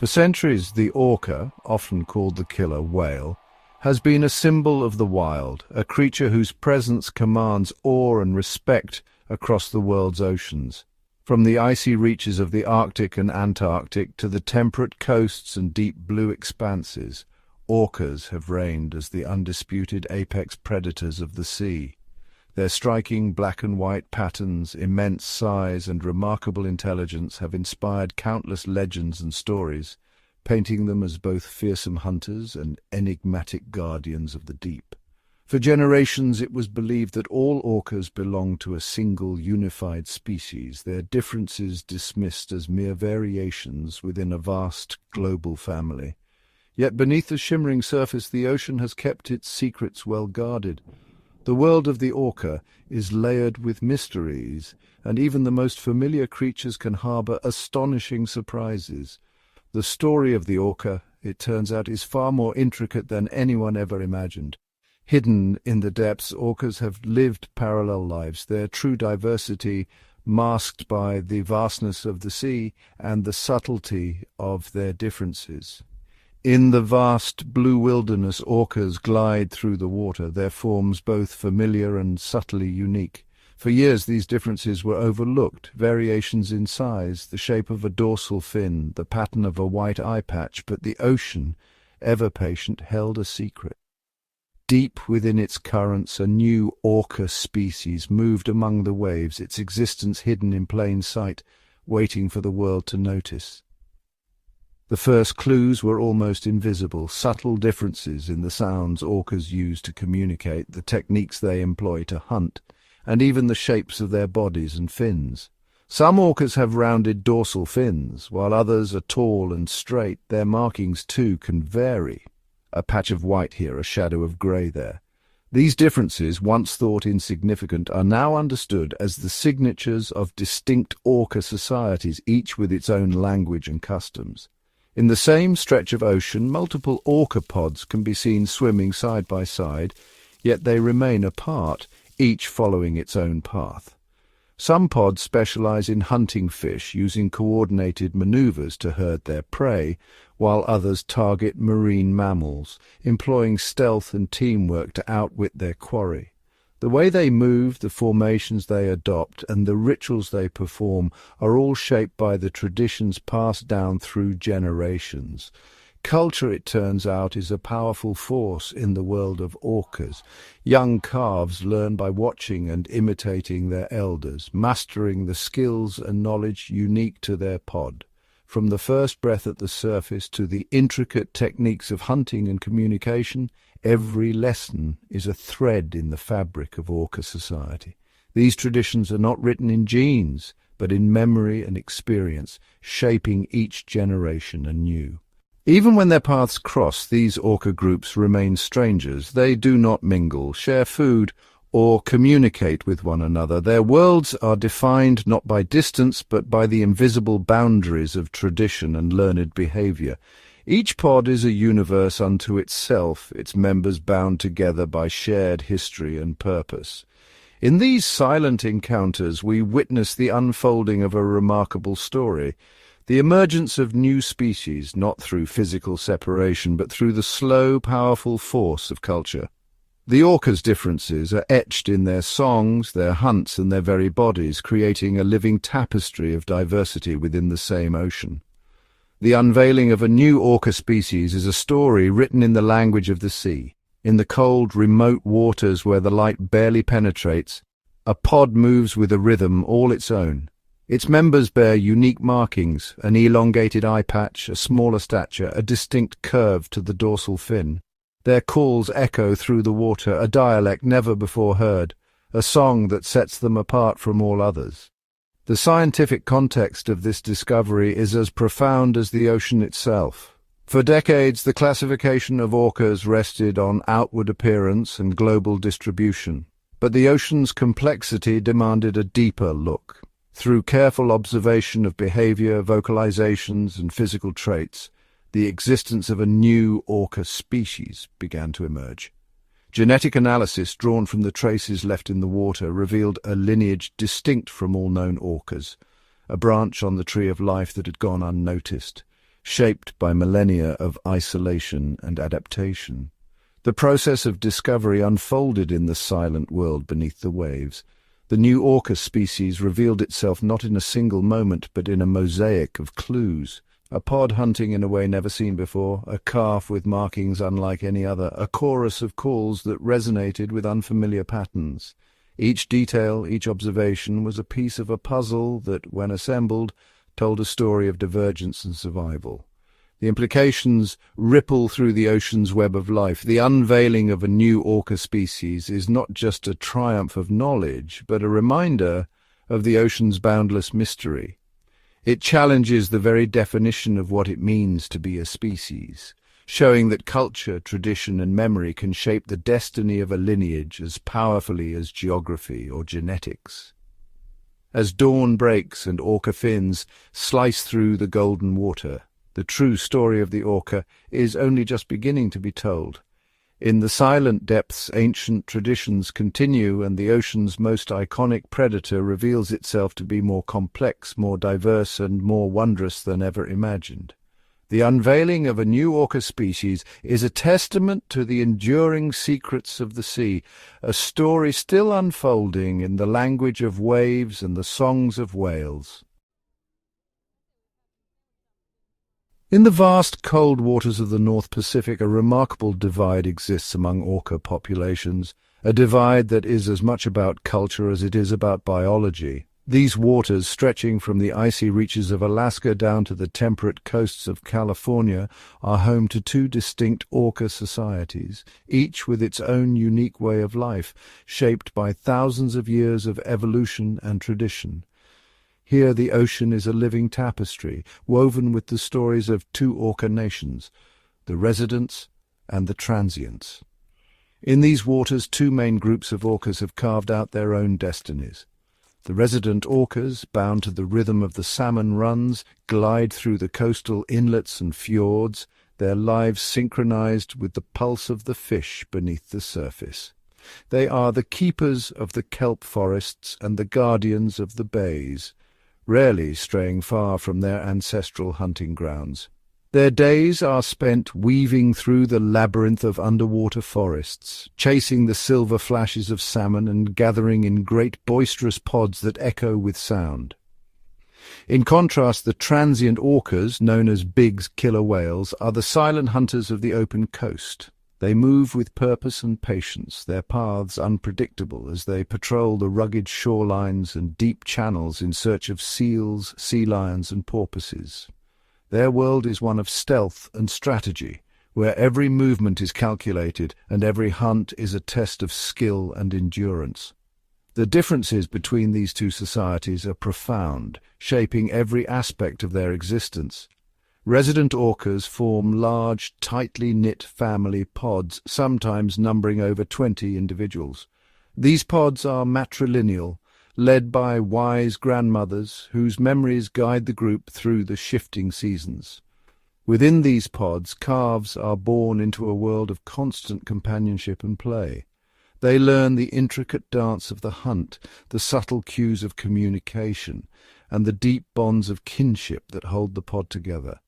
For centuries, the orca, often called the killer whale, has been a symbol of the wild, a creature whose presence commands awe and respect across the world's oceans. From the icy reaches of the Arctic and Antarctic to the temperate coasts and deep blue expanses, orcas have reigned as the undisputed apex predators of the sea. Their striking black and white patterns, immense size, and remarkable intelligence have inspired countless legends and stories, painting them as both fearsome hunters and enigmatic guardians of the deep. For generations it was believed that all orcas belonged to a single unified species, their differences dismissed as mere variations within a vast global family. Yet beneath the shimmering surface the ocean has kept its secrets well guarded. The world of the orca is layered with mysteries, and even the most familiar creatures can harbour astonishing surprises. The story of the orca, it turns out, is far more intricate than anyone ever imagined. Hidden in the depths, orcas have lived parallel lives, their true diversity masked by the vastness of the sea and the subtlety of their differences. In the vast blue wilderness, orcas glide through the water, their forms both familiar and subtly unique. For years these differences were overlooked, variations in size, the shape of a dorsal fin, the pattern of a white eye patch, but the ocean, ever patient, held a secret. Deep within its currents, a new orca species moved among the waves, its existence hidden in plain sight, waiting for the world to notice. The first clues were almost invisible, subtle differences in the sounds orcas use to communicate, the techniques they employ to hunt, and even the shapes of their bodies and fins. Some orcas have rounded dorsal fins, while others are tall and straight. Their markings, too, can vary. A patch of white here, a shadow of grey there. These differences, once thought insignificant, are now understood as the signatures of distinct orca societies, each with its own language and customs. In the same stretch of ocean, multiple orca pods can be seen swimming side by side, yet they remain apart, each following its own path. Some pods specialize in hunting fish, using coordinated maneuvers to herd their prey, while others target marine mammals, employing stealth and teamwork to outwit their quarry. The way they move, the formations they adopt, and the rituals they perform are all shaped by the traditions passed down through generations. Culture, it turns out, is a powerful force in the world of orcas. Young calves learn by watching and imitating their elders, mastering the skills and knowledge unique to their pod. From the first breath at the surface to the intricate techniques of hunting and communication, every lesson is a thread in the fabric of orca society. These traditions are not written in genes, but in memory and experience, shaping each generation anew. Even when their paths cross, these orca groups remain strangers. They do not mingle, share food, or communicate with one another. Their worlds are defined not by distance, but by the invisible boundaries of tradition and learned behavior. Each pod is a universe unto itself, its members bound together by shared history and purpose. In these silent encounters, we witness the unfolding of a remarkable story, the emergence of new species, not through physical separation, but through the slow, powerful force of culture. The orcas' differences are etched in their songs, their hunts, and their very bodies, creating a living tapestry of diversity within the same ocean. The unveiling of a new orca species is a story written in the language of the sea. In the cold, remote waters where the light barely penetrates, a pod moves with a rhythm all its own. Its members bear unique markings, an elongated eye patch, a smaller stature, a distinct curve to the dorsal fin. Their calls echo through the water, a dialect never before heard, a song that sets them apart from all others. The scientific context of this discovery is as profound as the ocean itself. For decades, the classification of orcas rested on outward appearance and global distribution, but the ocean's complexity demanded a deeper look. Through careful observation of behavior, vocalizations, and physical traits, the existence of a new orca species began to emerge. Genetic analysis drawn from the traces left in the water revealed a lineage distinct from all known orcas, a branch on the tree of life that had gone unnoticed. shaped by millennia of isolation and adaptation. The process of discovery unfolded in the silent world beneath the waves. The new Orca species revealed itself not in a single moment, but in a mosaic of clues. A pod hunting in a way never seen before, a calf with markings unlike any other, a chorus of calls that resonated with unfamiliar patterns. Each detail, each observation was a piece of a puzzle that, when assembled, told a story of divergence and survival. The implications ripple through the ocean's web of life. The unveiling of a new orca species is not just a triumph of knowledge, but a reminder of the ocean's boundless mystery. It challenges the very definition of what it means to be a species, showing that culture, tradition, and memory can shape the destiny of a lineage as powerfully as geography or genetics. As dawn breaks and orca fins slice through the golden water, the true story of the orca is only just beginning to be told. In the silent depths, ancient traditions continue, and the ocean's most iconic predator reveals itself to be more complex, more diverse, and more wondrous than ever imagined. The unveiling of a new orca species is a testament to the enduring secrets of the sea, a story still unfolding in the language of waves and the songs of whales. In the vast cold waters of the North Pacific, a remarkable divide exists among orca populations, a divide that is as much about culture as it is about biology. These waters, stretching from the icy reaches of Alaska down to the temperate coasts of California, are home to two distinct orca societies, each with its own unique way of life, shaped by thousands of years of evolution and tradition. Here the ocean is a living tapestry, woven with the stories of two orca nations, the residents and the transients. In these waters, two main groups of orcas have carved out their own destinies. The resident orcas, bound to the rhythm of the salmon runs, glide through the coastal inlets and fjords, their lives synchronized with the pulse of the fish beneath the surface. They are the keepers of the kelp forests and the guardians of the bays, rarely straying far from their ancestral hunting grounds. Their days are spent weaving through the labyrinth of underwater forests, chasing the silver flashes of salmon and gathering in great boisterous pods that echo with sound. In contrast, the transient orcas, known as big killer whales, are the silent hunters of the open coast. They move with purpose and patience, their paths unpredictable as they patrol the rugged shorelines and deep channels in search of seals, sea lions, and porpoises. Their world is one of stealth and strategy, where every movement is calculated and every hunt is a test of skill and endurance. The differences between these two societies are profound, shaping every aspect of their existence. Resident orcas form large, tightly knit family pods, sometimes numbering over 20 individuals. These pods are matrilineal, led by wise grandmothers whose memories guide the group through the shifting seasons. Within these pods, calves are born into a world of constant companionship and play. They learn the intricate dance of the hunt, the subtle cues of communication, and the deep bonds of kinship that hold the pod together.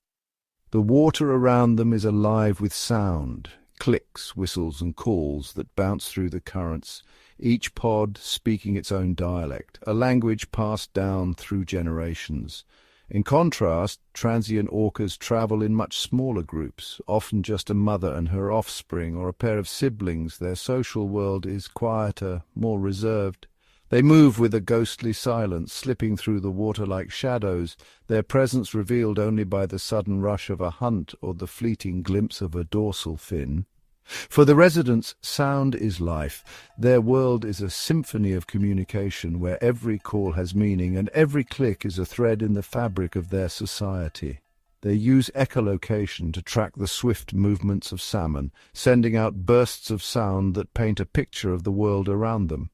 The water around them is alive with sound, clicks, whistles, and calls that bounce through the currents, each pod speaking its own dialect, a language passed down through generations. In contrast, transient orcas travel in much smaller groups, often just a mother and her offspring or a pair of siblings. Their social world is quieter, more reserved. They move with a ghostly silence, slipping through the water like shadows, their presence revealed only by the sudden rush of a hunt or the fleeting glimpse of a dorsal fin. For the residents, sound is life. Their world is a symphony of communication where every call has meaning and every click is a thread in the fabric of their society. They use echolocation to track the swift movements of salmon, sending out bursts of sound that paint a picture of the world around them.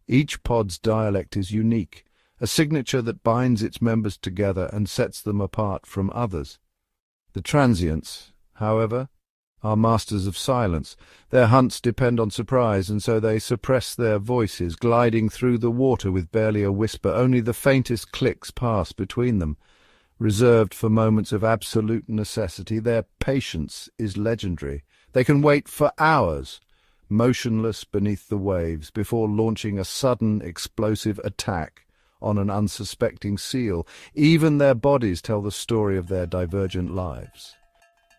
Each pod's dialect is unique, a signature that binds its members together and sets them apart from others. The transients, however, are masters of silence. Their hunts depend on surprise, and so they suppress their voices, gliding through the water with barely a whisper. Only the faintest clicks pass between them. Reserved for moments of absolute necessity, their patience is legendary. They can wait for hours, motionless beneath the waves, before launching a sudden, explosive attack on an unsuspecting seal. Even their bodies tell the story of their divergent lives.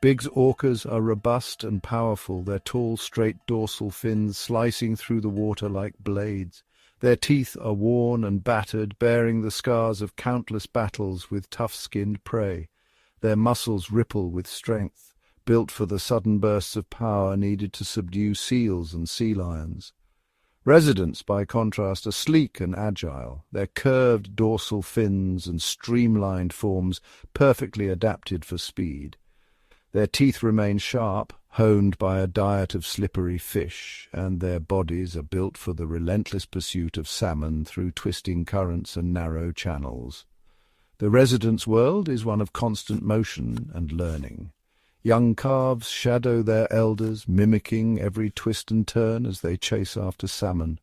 Big orcas are robust and powerful, their tall, straight dorsal fins slicing through the water like blades. Their teeth are worn and battered, bearing the scars of countless battles with tough-skinned prey. Their muscles ripple with strength, built for the sudden bursts of power needed to subdue seals and sea lions. Residents, by contrast, are sleek and agile, their curved dorsal fins and streamlined forms perfectly adapted for speed. Their teeth remain sharp, honed by a diet of slippery fish, and their bodies are built for the relentless pursuit of salmon through twisting currents and narrow channels. The residents' world is one of constant motion and learning. Young calves shadow their elders, mimicking every twist and turn as they chase after salmon.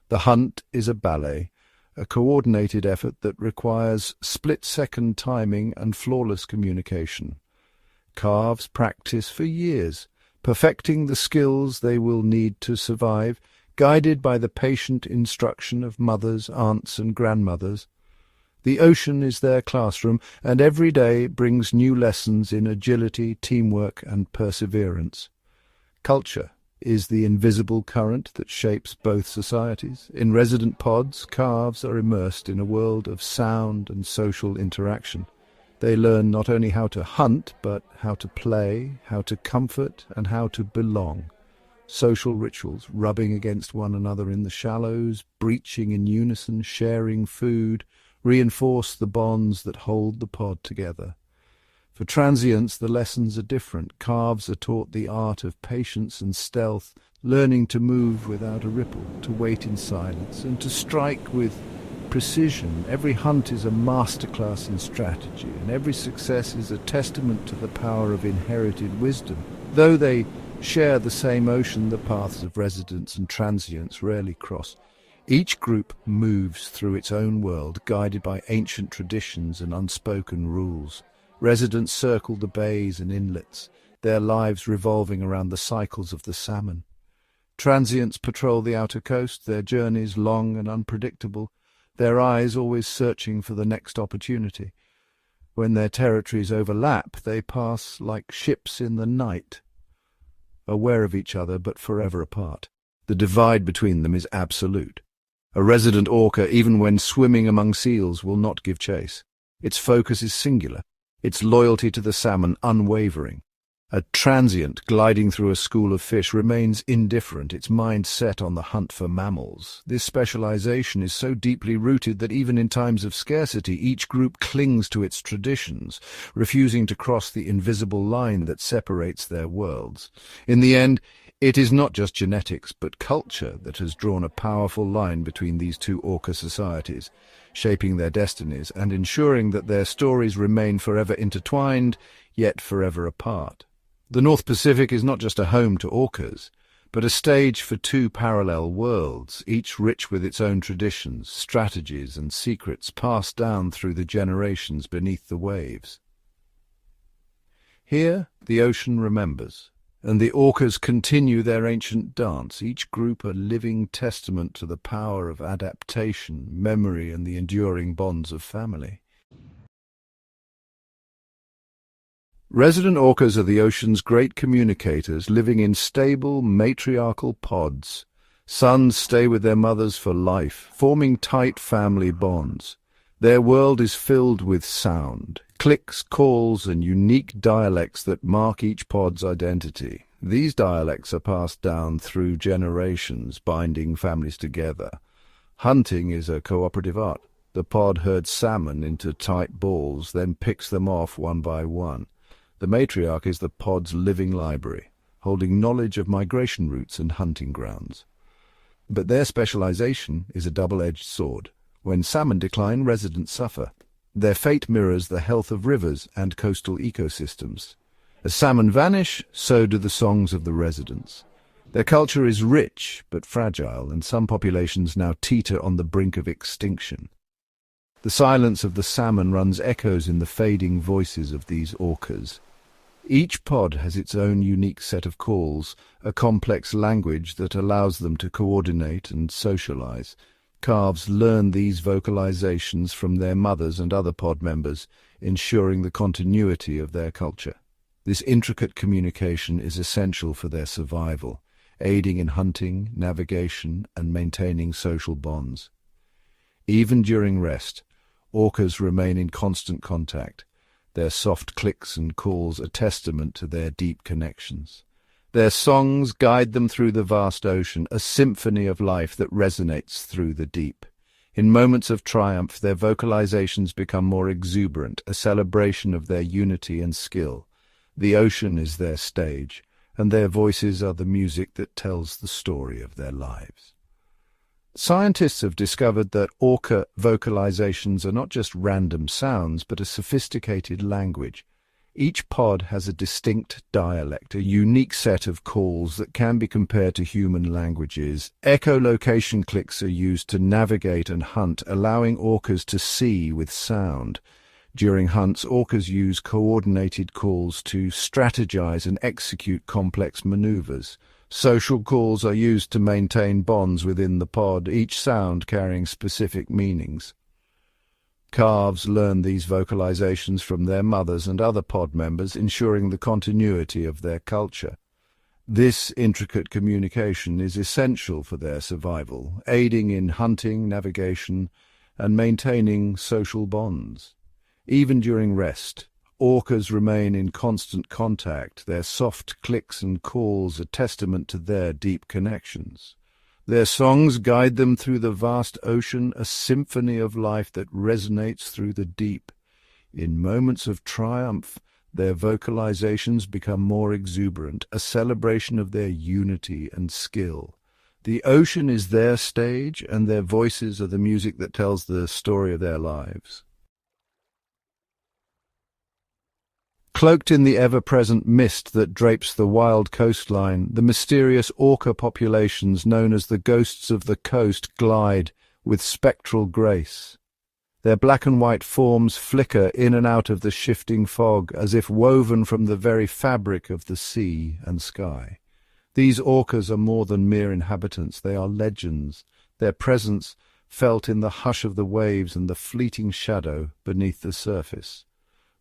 The hunt is a ballet, a coordinated effort that requires split-second timing and flawless communication. Calves practice for years, perfecting the skills they will need to survive, guided by the patient instruction of mothers, aunts, and grandmothers. The ocean is their classroom, and every day brings new lessons in agility, teamwork, and perseverance. Culture is the invisible current that shapes both societies. In resident pods, calves are immersed in a world of sound and social interaction. They learn not only how to hunt, but how to play, how to comfort, and how to belong. Social rituals, rubbing against one another in the shallows, breaching in unison, sharing food, reinforce the bonds that hold the pod together. For transients, the lessons are different. Calves are taught the art of patience and stealth, learning to move without a ripple, to wait in silence, and to strike with precision. Every hunt is a masterclass in strategy, and every success is a testament to the power of inherited wisdom. Though they share the same ocean, the paths of residents and transients rarely cross. Each group moves through its own world, guided by ancient traditions and unspoken rules. Residents circle the bays and inlets, their lives revolving around the cycles of the salmon. Transients patrol the outer coast, their journeys long and unpredictable, their eyes always searching for the next opportunity. When their territories overlap, they pass like ships in the night, aware of each other but forever apart. The divide between them is absolute. A resident orca, even when swimming among seals, will not give chase. Its focus is singular, its loyalty to the salmon unwavering. A transient gliding through a school of fish remains indifferent, its mind set on the hunt for mammals. This specialization is so deeply rooted that even in times of scarcity, each group clings to its traditions, refusing to cross the invisible line that separates their worlds. In the end, it is not just genetics, but culture that has drawn a powerful line between these two orca societies, shaping their destinies and ensuring that their stories remain forever intertwined, yet forever apart. The North Pacific is not just a home to orcas, but a stage for two parallel worlds, each rich with its own traditions, strategies, and secrets passed down through the generations beneath the waves. Here, the ocean remembers, and the orcas continue their ancient dance, each group a living testament to the power of adaptation, memory, and the enduring bonds of family. Resident orcas are the ocean's great communicators, living in stable, matriarchal pods. Sons stay with their mothers for life, forming tight family bonds. Their world is filled with sound, clicks, calls, and unique dialects that mark each pod's identity. These dialects are passed down through generations, binding families together. Hunting is a cooperative art. The pod herds salmon into tight balls, then picks them off one by one. The matriarch is the pod's living library, holding knowledge of migration routes and hunting grounds. But their specialization is a double-edged sword. When salmon decline, residents suffer. Their fate mirrors the health of rivers and coastal ecosystems. As salmon vanish, so do the songs of the residents. Their culture is rich but fragile, and some populations now teeter on the brink of extinction. The silence of the salmon runs echoes in the fading voices of these orcas. Each pod has its own unique set of calls, a complex language that allows them to coordinate and socialize. Calves learn these vocalizations from their mothers and other pod members, ensuring the continuity of their culture. This intricate communication is essential for their survival, aiding in hunting, navigation, and maintaining social bonds. Even during rest, orcas remain in constant contact. Their soft clicks and calls a testament to their deep connections. Their songs guide them through the vast ocean, a symphony of life that resonates through the deep. In moments of triumph, their vocalizations become more exuberant, a celebration of their unity and skill. The ocean is their stage, and their voices are the music that tells the story of their lives. Scientists have discovered that orca vocalizations are not just random sounds, but a sophisticated language. Each pod has a distinct dialect, a unique set of calls that can be compared to human languages. Echolocation clicks are used to navigate and hunt, allowing orcas to see with sound. During hunts, orcas use coordinated calls to strategize and execute complex maneuvers. Social calls are used to maintain bonds within the pod, each sound carrying specific meanings. Calves learn these vocalizations from their mothers and other pod members, ensuring the continuity of their culture. This intricate communication is essential for their survival, aiding in hunting, navigation, and maintaining social bonds. Even during rest, orcas remain in constant contact, their soft clicks and calls a testament to their deep connections. Their songs guide them through the vast ocean, a symphony of life that resonates through the deep. In moments of triumph, their vocalizations become more exuberant, a celebration of their unity and skill. The ocean is their stage, and their voices are the music that tells the story of their lives. Cloaked in the ever-present mist that drapes the wild coastline, the mysterious orca populations known as the ghosts of the coast glide with spectral grace. Their black and white forms flicker in and out of the shifting fog, as if woven from the very fabric of the sea and sky. These orcas are more than mere inhabitants, they are legends, their presence felt in the hush of the waves and the fleeting shadow beneath the surface.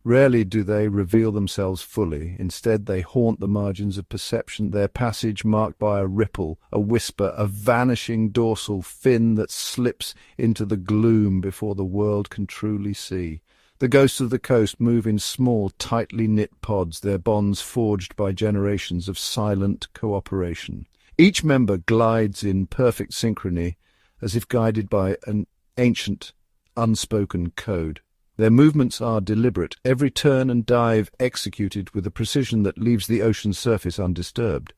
Rarely do they reveal themselves fully. Instead, they haunt the margins of perception, their passage marked by a ripple, a whisper, a vanishing dorsal fin that slips into the gloom before the world can truly see. The ghosts of the coast move in small, tightly knit pods, their bonds forged by generations of silent cooperation. Each member glides in perfect synchrony, as if guided by an ancient, unspoken code. Their movements are deliberate, every turn and dive executed with a precision that leaves the ocean's surface undisturbed.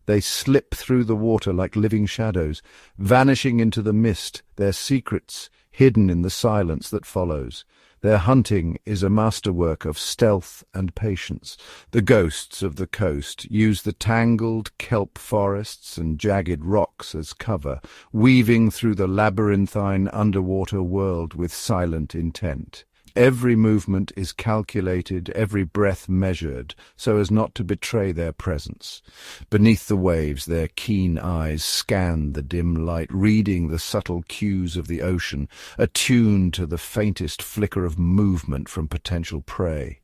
They slip through the water like living shadows, vanishing into the mist, their secrets hidden in the silence that follows. Their hunting is a masterwork of stealth and patience. The ghosts of the coast use the tangled kelp forests and jagged rocks as cover, weaving through the labyrinthine underwater world with silent intent. Every movement is calculated, every breath measured, so as not to betray their presence. Beneath the waves, their keen eyes scan the dim light, reading the subtle cues of the ocean, attuned to the faintest flicker of movement from potential prey.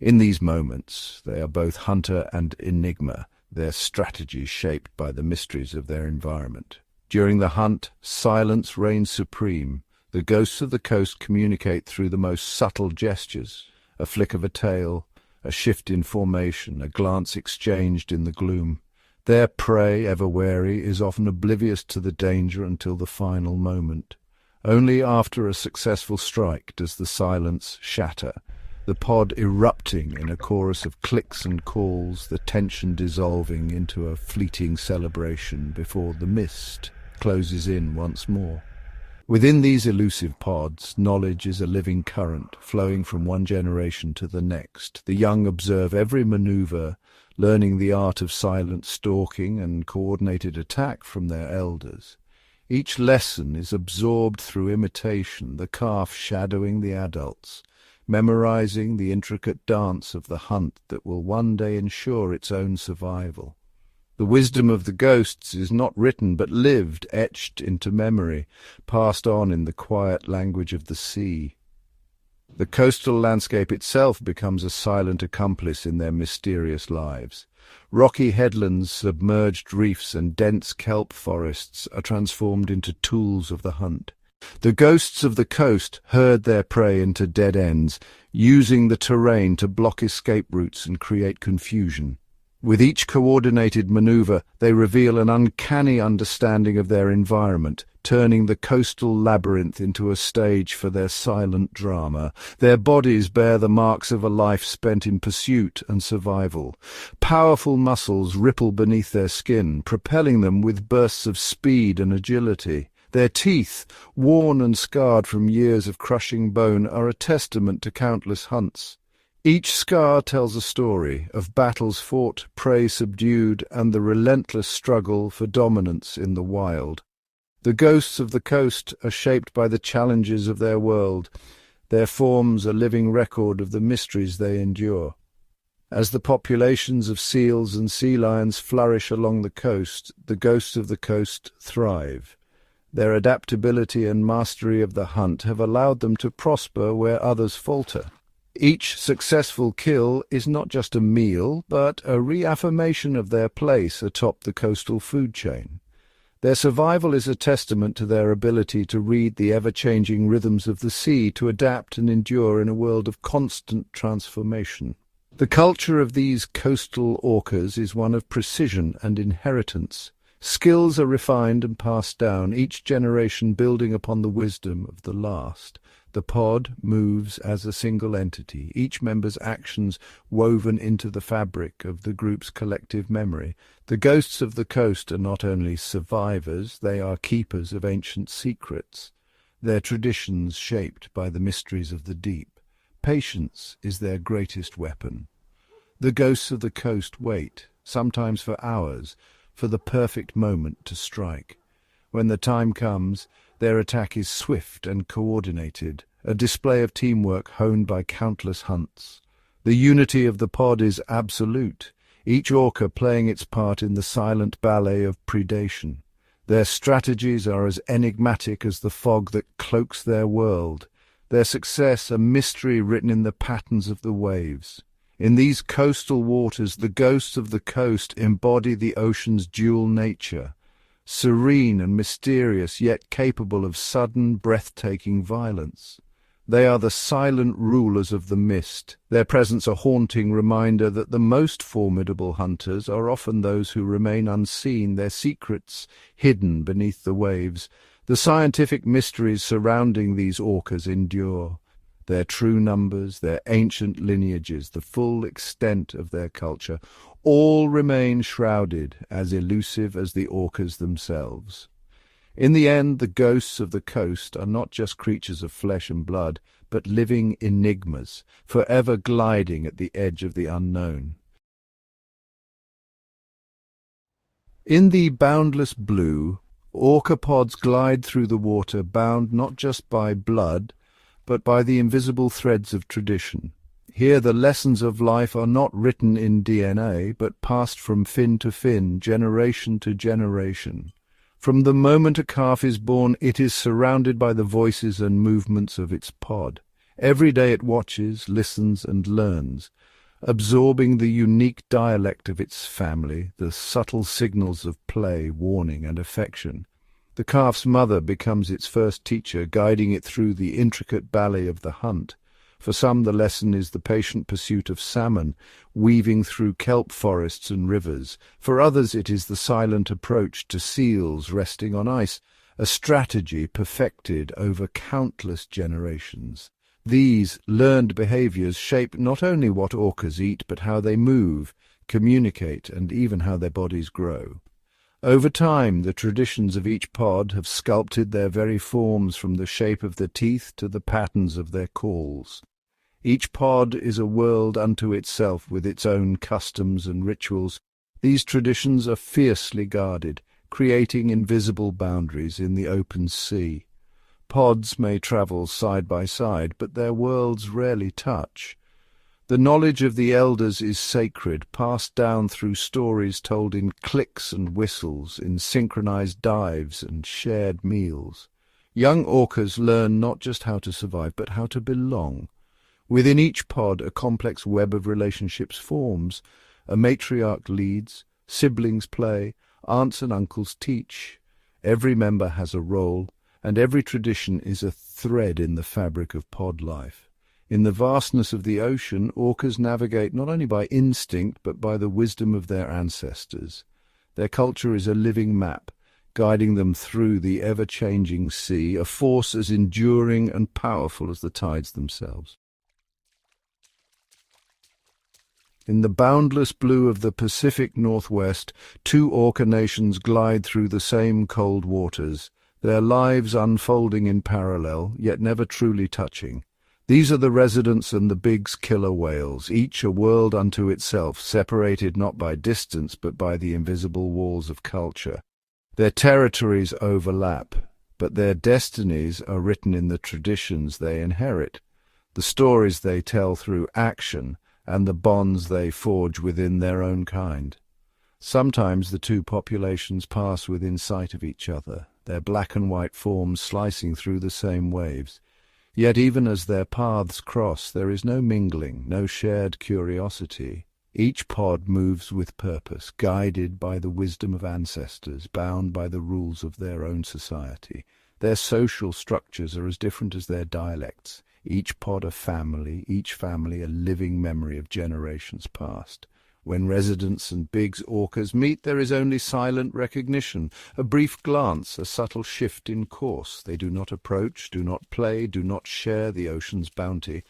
In these moments, they are both hunter and enigma, their strategy shaped by the mysteries of their environment. During the hunt, silence reigns supreme. The ghosts of the coast communicate through the most subtle gestures, a flick of a tail, a shift in formation, a glance exchanged in the gloom. Their prey, ever wary, is often oblivious to the danger until the final moment. Only after a successful strike does the silence shatter, the pod erupting in a chorus of clicks and calls, the tension dissolving into a fleeting celebration before the mist closes in once more. Within these elusive pods, knowledge is a living current, flowing from one generation to the next. The young observe every maneuver, learning the art of silent stalking and coordinated attack from their elders. Each lesson is absorbed through imitation, the calf shadowing the adults, memorizing the intricate dance of the hunt that will one day ensure its own survival. The wisdom of the ghosts is not written but lived, etched into memory, passed on in the quiet language of the sea. The coastal landscape itself becomes a silent accomplice in their mysterious lives. Rocky headlands, submerged reefs, and dense kelp forests are transformed into tools of the hunt. The ghosts of the coast herd their prey into dead ends, using the terrain to block escape routes and create confusion. With each coordinated maneuver, they reveal an uncanny understanding of their environment, turning the coastal labyrinth into a stage for their silent drama. Their bodies bear the marks of a life spent in pursuit and survival. Powerful muscles ripple beneath their skin, propelling them with bursts of speed and agility. Their teeth, worn and scarred from years of crushing bone, are a testament to countless hunts. Each scar tells a story of battles fought, prey subdued, and the relentless struggle for dominance in the wild. The ghosts of the coast are shaped by the challenges of their world, their forms a living record of the mysteries they endure. As the populations of seals and sea lions flourish along the coast, the ghosts of the coast thrive. Their adaptability and mastery of the hunt have allowed them to prosper where others falter. Each successful kill is not just a meal, but a reaffirmation of their place atop the coastal food chain. Their survival is a testament to their ability to read the ever-changing rhythms of the sea, to adapt and endure in a world of constant transformation. The culture of these coastal orcas is one of precision and inheritance. Skills are refined and passed down, each generation building upon the wisdom of the last. The pod moves as a single entity, each member's actions woven into the fabric of the group's collective memory. The ghosts of the coast are not only survivors, they are keepers of ancient secrets, their traditions shaped by the mysteries of the deep. Patience is their greatest weapon. The ghosts of the coast wait, sometimes for hours, for the perfect moment to strike. When the time comes, their attack is swift and coordinated, a display of teamwork honed by countless hunts. The unity of the pod is absolute, each orca playing its part in the silent ballet of predation. Their strategies are as enigmatic as the fog that cloaks their world, their success a mystery written in the patterns of the waves. In these coastal waters, the ghosts of the coast embody the ocean's dual nature, serene and mysterious, yet capable of sudden, breathtaking violence. They are the silent rulers of the mist, their presence a haunting reminder that the most formidable hunters are often those who remain unseen, their secrets hidden beneath the waves. The scientific mysteries surrounding these orcas endure. Their true numbers, their ancient lineages, the full extent of their culture, all remain shrouded, as elusive as the orcas themselves. In the end, the ghosts of the coast are not just creatures of flesh and blood, but living enigmas, forever gliding at the edge of the unknown. In the boundless blue, orca pods glide through the water, bound not just by blood, but by the invisible threads of tradition. Here the lessons of life are not written in DNA, but passed from fin to fin, generation to generation. From the moment a calf is born, it is surrounded by the voices and movements of its pod. Every day it watches, listens, and learns, absorbing the unique dialect of its family, the subtle signals of play, warning, and affection. The calf's mother becomes its first teacher, guiding it through the intricate ballet of the hunt. For some the lesson is the patient pursuit of salmon, weaving through kelp forests and rivers. For others it is the silent approach to seals resting on ice, a strategy perfected over countless generations. These learned behaviors shape not only what orcas eat, but how they move, communicate, and even how their bodies grow. Over time, the traditions of each pod have sculpted their very forms, from the shape of the teeth to the patterns of their calls. Each pod is a world unto itself, with its own customs and rituals. These traditions are fiercely guarded, creating invisible boundaries in the open sea. Pods may travel side by side, but their worlds rarely touch. The knowledge of the elders is sacred, passed down through stories told in clicks and whistles, in synchronized dives and shared meals. Young orcas learn not just how to survive, but how to belong. Within each pod, a complex web of relationships forms. A matriarch leads, siblings play, aunts and uncles teach. Every member has a role, and every tradition is a thread in the fabric of pod life. In the vastness of the ocean, orcas navigate not only by instinct, but by the wisdom of their ancestors. Their culture is a living map, guiding them through the ever-changing sea, a force as enduring and powerful as the tides themselves. In the boundless blue of the Pacific Northwest, two orca nations glide through the same cold waters, their lives unfolding in parallel, yet never truly touching. These are the residents and the Big's killer whales, each a world unto itself, separated not by distance but by the invisible walls of culture. Their territories overlap, but their destinies are written in the traditions they inherit, the stories they tell through action, and the bonds they forge within their own kind. Sometimes the two populations pass within sight of each other, their black and white forms slicing through the same waves. Yet even as their paths cross, there is no mingling, no shared curiosity. Each pod moves with purpose, guided by the wisdom of ancestors, bound by the rules of their own society. Their social structures are as different as their dialects. Each pod a family, each family a living memory of generations past. When residents and Big's orcas meet, there is only silent recognition, a brief glance, a subtle shift in course. They do not approach, do not play, do not share the ocean's bounty.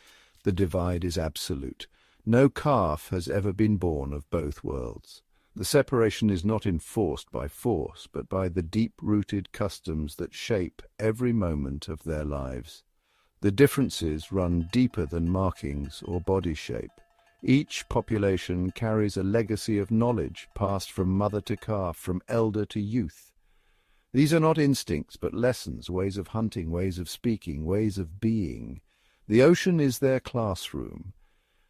The divide is absolute. No calf has ever been born of both worlds. The separation is not enforced by force, but by the deep-rooted customs that shape every moment of their lives. The differences run deeper than markings or body shape. Each population carries a legacy of knowledge passed from mother to calf, from elder to youth. These are not instincts, but lessons, ways of hunting, ways of speaking, ways of being. The ocean is their classroom,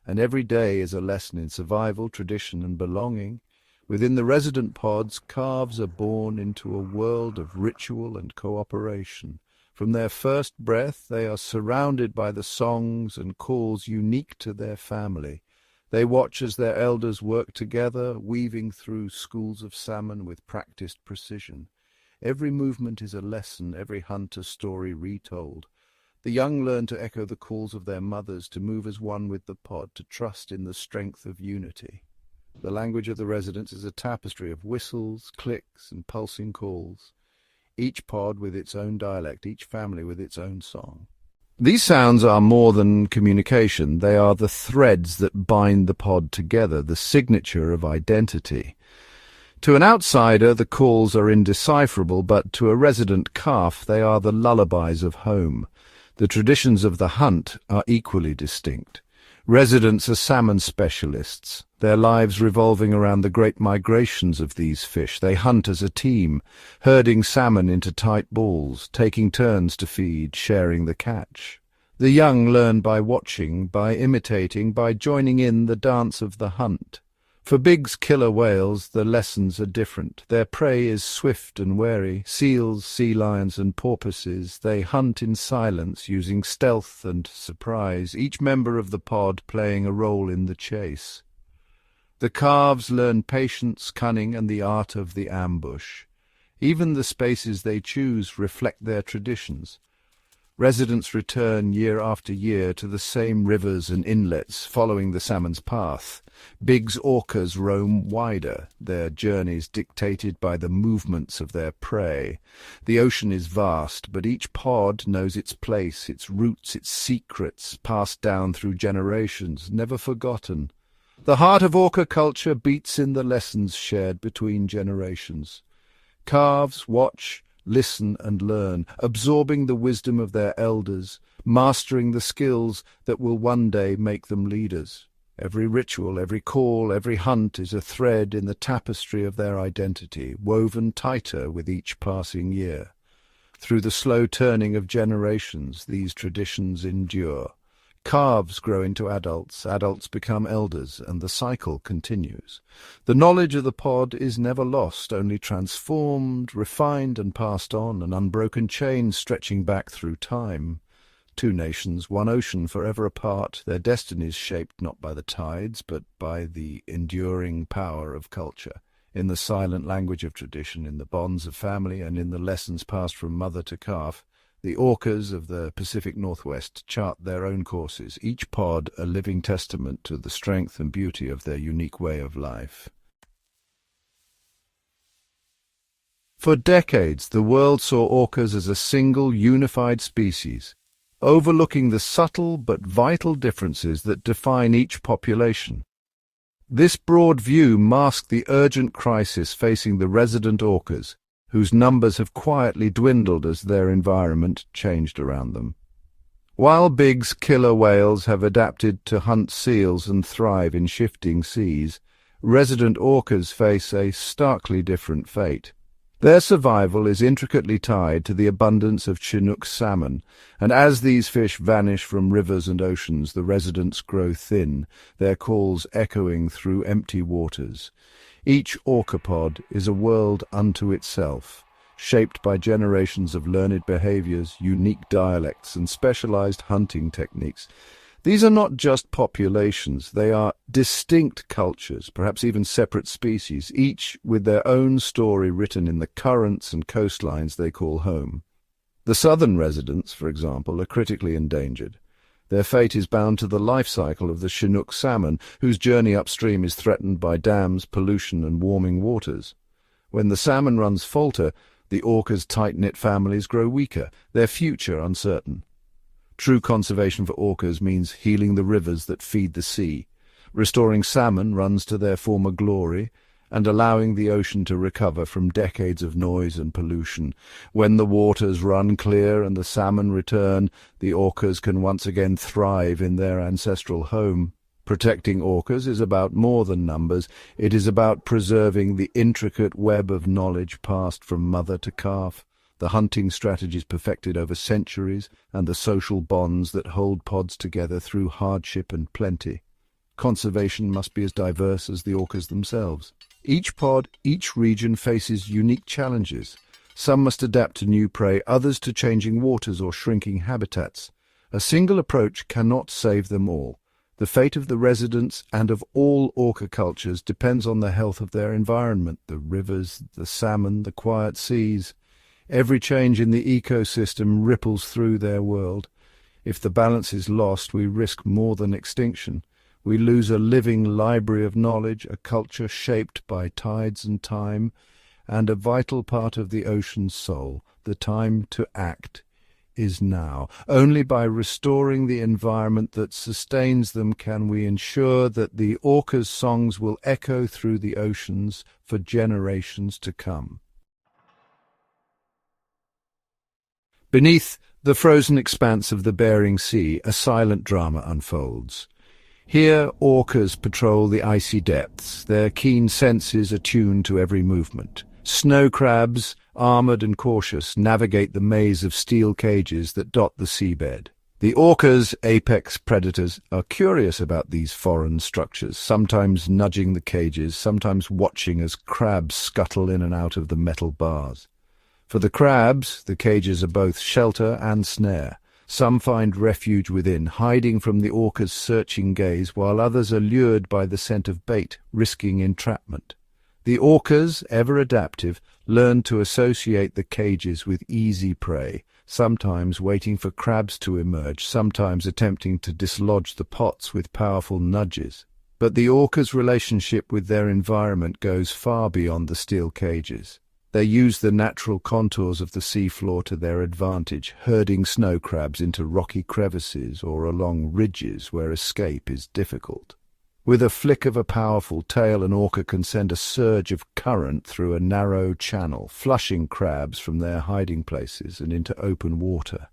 and every day is a lesson in survival, tradition, and belonging. Within the resident pods, calves are born into a world of ritual and cooperation. From their first breath, they are surrounded by the songs and calls unique to their family. They watch as their elders work together, weaving through schools of salmon with practiced precision. Every movement is a lesson, every hunt a story retold. The young learn to echo the calls of their mothers, to move as one with the pod, to trust in the strength of unity. The language of the residents is a tapestry of whistles, clicks, and pulsing calls. Each pod with its own dialect, each family with its own song. These sounds are more than communication. They are the threads that bind the pod together, the signature of identity. To an outsider, the calls are indecipherable, but to a resident calf, they are the lullabies of home. The traditions of the hunt are equally distinct. Residents are salmon specialists, their lives revolving around the great migrations of these fish. They hunt as a team, herding salmon into tight balls, taking turns to feed, sharing the catch. The young learn by watching, by imitating, by joining in the dance of the hunt. For Big's killer whales, the lessons are different. Their prey is swift and wary, seals, sea lions, and porpoises. They hunt in silence, using stealth and surprise, each member of the pod playing a role in the chase. The calves learn patience, cunning, and the art of the ambush. Even the spaces they choose reflect their traditions. Residents return year after year to the same rivers and inlets, following the salmon's path. Big's orcas roam wider, their journeys dictated by the movements of their prey. The ocean is vast, but each pod knows its place, its roots, its secrets, passed down through generations, never forgotten. The heart of orca culture beats in the lessons shared between generations. Calves watch, listen and learn, absorbing the wisdom of their elders, mastering the skills that will one day make them leaders. Every ritual, every call, every hunt is a thread in the tapestry of their identity, woven tighter with each passing year. Through the slow turning of generations, these traditions endure. Calves grow into adults, adults become elders, and the cycle continues. The knowledge of the pod is never lost, only transformed, refined, and passed on, an unbroken chain stretching back through time. Two nations, one ocean, forever apart, their destinies shaped not by the tides, but by the enduring power of culture. In the silent language of tradition, in the bonds of family, and in the lessons passed from mother to calf, the orcas of the Pacific Northwest chart their own courses, each pod a living testament to the strength and beauty of their unique way of life. For decades, the world saw orcas as a single, unified species, overlooking the subtle but vital differences that define each population. This broad view masked the urgent crisis facing the resident orcas, whose numbers have quietly dwindled as their environment changed around them. While Big's killer whales have adapted to hunt seals and thrive in shifting seas, resident orcas face a starkly different fate. Their survival is intricately tied to the abundance of Chinook salmon, and as these fish vanish from rivers and oceans, the residents grow thin, their calls echoing through empty waters. Each orcapod is a world unto itself, shaped by generations of learned behaviors, unique dialects, and specialized hunting techniques. These are not just populations, they are distinct cultures, perhaps even separate species, each with their own story written in the currents and coastlines they call home. The southern residents, for example, are critically endangered. Their fate is bound to the life cycle of the Chinook salmon, whose journey upstream is threatened by dams, pollution, and warming waters. When the salmon runs falter, the orcas' tight-knit families grow weaker, their future uncertain. True conservation for orcas means healing the rivers that feed the sea, restoring salmon runs to their former glory, and allowing the ocean to recover from decades of noise and pollution. When the waters run clear and the salmon return, the orcas can once again thrive in their ancestral home. Protecting orcas is about more than numbers. It is about preserving the intricate web of knowledge passed from mother to calf, the hunting strategies perfected over centuries, and the social bonds that hold pods together through hardship and plenty. Conservation must be as diverse as the orcas themselves. Each pod, each region faces unique challenges. Some must adapt to new prey, others to changing waters or shrinking habitats. A single approach cannot save them all. The fate of the residents and of all orca cultures depends on the health of their environment, the rivers, the salmon, the quiet seas. Every change in the ecosystem ripples through their world. If the balance is lost, we risk more than extinction. We lose a living library of knowledge, a culture shaped by tides and time, and a vital part of the ocean's soul. The time to act is now. Only by restoring the environment that sustains them can we ensure that the orcas' songs will echo through the oceans for generations to come. Beneath the frozen expanse of the Bering Sea, a silent drama unfolds. Here orcas patrol the icy depths, their keen senses attuned to every movement. Snow crabs, armoured and cautious, navigate the maze of steel cages that dot the seabed. The orcas, apex predators, are curious about these foreign structures, sometimes nudging the cages, sometimes watching as crabs scuttle in and out of the metal bars. For the crabs, the cages are both shelter and snare. Some find refuge within, hiding from the orca's searching gaze, while others are lured by the scent of bait, risking entrapment. The orcas, ever adaptive, learn to associate the cages with easy prey, sometimes waiting for crabs to emerge, sometimes attempting to dislodge the pots with powerful nudges. But the orca's relationship with their environment goes far beyond the steel cages. They use the natural contours of the seafloor to their advantage, herding snow crabs into rocky crevices or along ridges where escape is difficult. With a flick of a powerful tail, an orca can send a surge of current through a narrow channel, flushing crabs from their hiding places and into open water.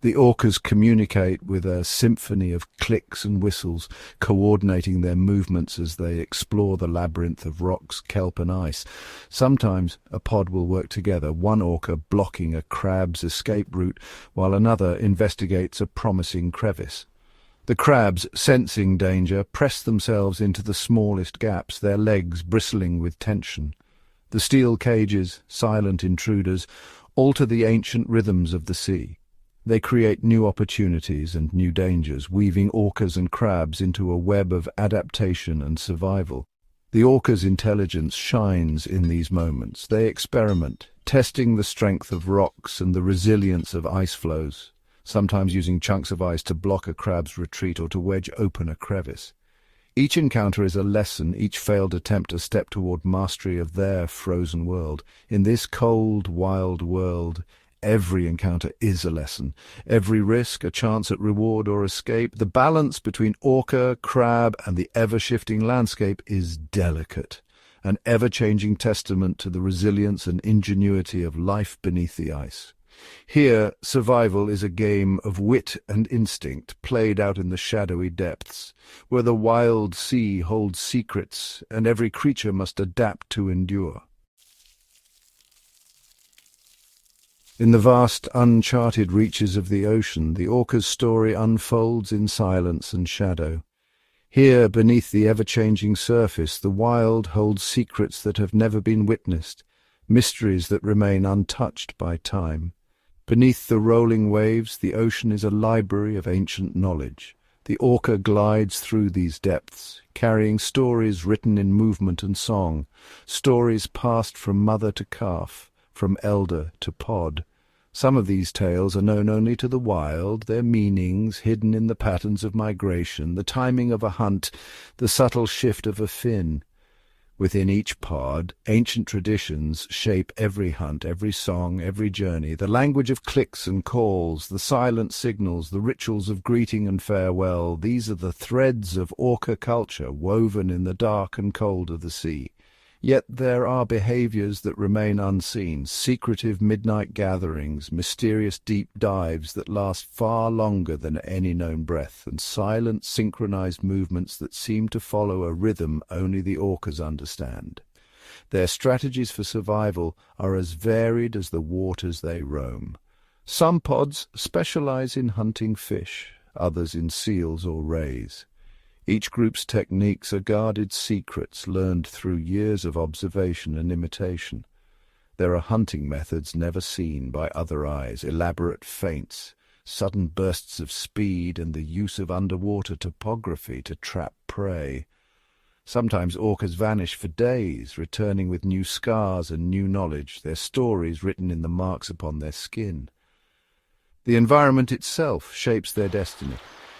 The orcas communicate with a symphony of clicks and whistles, coordinating their movements as they explore the labyrinth of rocks, kelp and ice. Sometimes a pod will work together, one orca blocking a crab's escape route while another investigates a promising crevice. The crabs, sensing danger, press themselves into the smallest gaps, their legs bristling with tension. The steel cages, silent intruders, alter the ancient rhythms of the sea. They create new opportunities and new dangers, weaving orcas and crabs into a web of adaptation and survival. The orca's intelligence shines in these moments. They experiment, testing the strength of rocks and the resilience of ice flows, sometimes using chunks of ice to block a crab's retreat or to wedge open a crevice. Each encounter is a lesson, each failed attempt a step toward mastery of their frozen world. In this cold, wild world, every encounter is a lesson, every risk a chance at reward or escape. The balance between orca, crab, and the ever-shifting landscape is delicate, an ever-changing testament to the resilience and ingenuity of life beneath the ice. Here, survival is a game of wit and instinct played out in the shadowy depths, where the wild sea holds secrets and every creature must adapt to endure. In the vast, uncharted reaches of the ocean, the orca's story unfolds in silence and shadow. Here, beneath the ever-changing surface, the wild holds secrets that have never been witnessed, mysteries that remain untouched by time. Beneath the rolling waves, the ocean is a library of ancient knowledge. The orca glides through these depths, carrying stories written in movement and song, stories passed from mother to calf, from elder to pod. Some of these tales are known only to the wild, their meanings hidden in the patterns of migration, the timing of a hunt, the subtle shift of a fin. Within each pod, ancient traditions shape every hunt, every song, every journey, the language of clicks and calls, the silent signals, the rituals of greeting and farewell. These are the threads of orca culture woven in the dark and cold of the sea. Yet there are behaviors that remain unseen, secretive midnight gatherings, mysterious deep dives that last far longer than any known breath, and silent, synchronized movements that seem to follow a rhythm only the orcas understand. Their strategies for survival are as varied as the waters they roam. Some pods specialize in hunting fish, others in seals or rays. Each group's techniques are guarded secrets learned through years of observation and imitation. There are hunting methods never seen by other eyes, elaborate feints, sudden bursts of speed, and the use of underwater topography to trap prey. Sometimes orcas vanish for days, returning with new scars and new knowledge, their stories written in the marks upon their skin. The environment itself shapes their destiny.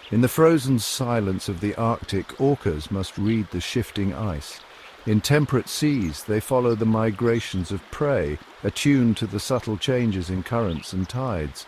In the frozen silence of the Arctic, orcas must read the shifting ice. In temperate seas, they follow the migrations of prey, attuned to the subtle changes in currents and tides.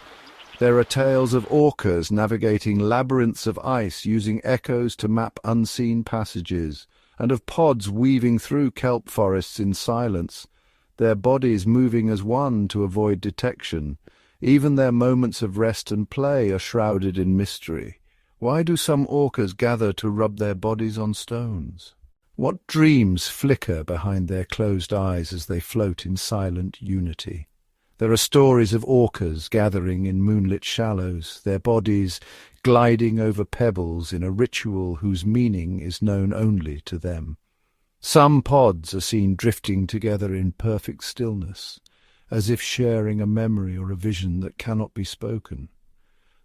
There are tales of orcas navigating labyrinths of ice, using echoes to map unseen passages, and of pods weaving through kelp forests in silence, their bodies moving as one to avoid detection. Even their moments of rest and play are shrouded in mystery. Why do some orcas gather to rub their bodies on stones? What dreams flicker behind their closed eyes as they float in silent unity? There are stories of orcas gathering in moonlit shallows, their bodies gliding over pebbles in a ritual whose meaning is known only to them. Some pods are seen drifting together in perfect stillness, as if sharing a memory or a vision that cannot be spoken.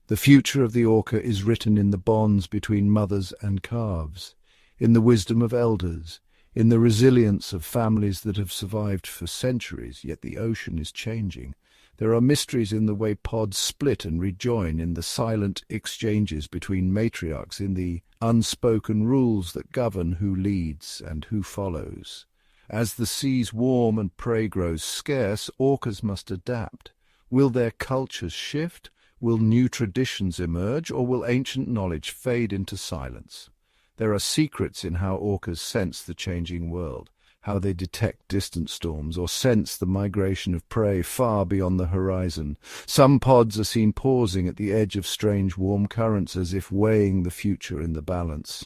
The future of the orca is written in the bonds between mothers and calves, in the wisdom of elders, in the resilience of families that have survived for centuries, yet the ocean is changing. There are mysteries in the way pods split and rejoin, in the silent exchanges between matriarchs, in the unspoken rules that govern who leads and who follows. As the seas warm and prey grows scarce, orcas must adapt. Will their cultures shift? Will new traditions emerge, or will ancient knowledge fade into silence? There are secrets in how orcas sense the changing world, how they detect distant storms or sense the migration of prey far beyond the horizon. Some pods are seen pausing at the edge of strange warm currents as if weighing the future in the balance.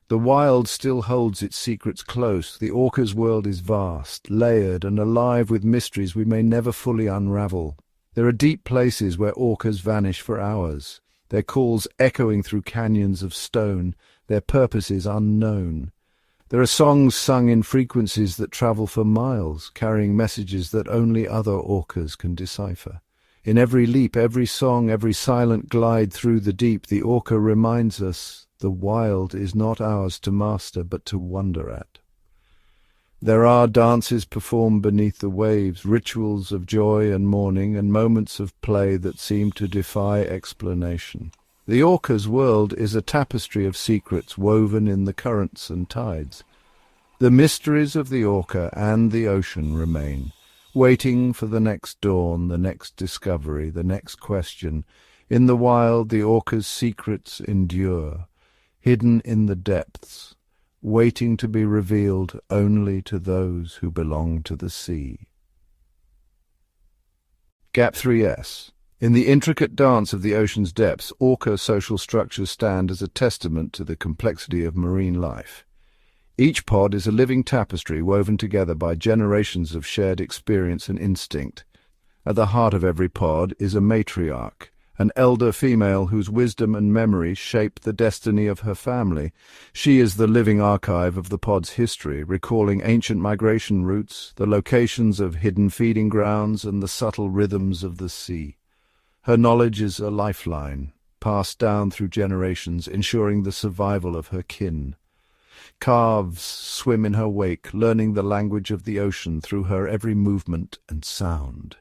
The wild still holds its secrets close. The orca's world is vast, layered, and alive with mysteries we may never fully unravel. There are deep places where orcas vanish for hours, their calls echoing through canyons of stone, their purposes unknown. There are songs sung in frequencies that travel for miles, carrying messages that only other orcas can decipher. In every leap, every song, every silent glide through the deep, the orca reminds us the wild is not ours to master, but to wonder at. There are dances performed beneath the waves, rituals of joy and mourning, and moments of play that seem to defy explanation. The orca's world is a tapestry of secrets woven in the currents and tides. The mysteries of the orca and the ocean remain, waiting for the next dawn, the next discovery, the next question. In the wild, the orca's secrets endure, hidden in the depths, waiting to be revealed only to those who belong to the sea. Gap 3S. In the intricate dance of the ocean's depths, orca social structures stand as a testament to the complexity of marine life. Each pod is a living tapestry woven together by generations of shared experience and instinct. At the heart of every pod is a matriarch, an elder female whose wisdom and memory shape the destiny of her family. She is the living archive of the pod's history, recalling ancient migration routes, the locations of hidden feeding grounds, and the subtle rhythms of the sea. Her knowledge is a lifeline, passed down through generations, ensuring the survival of her kin. Calves swim in her wake, learning the language of the ocean through her every movement and sound.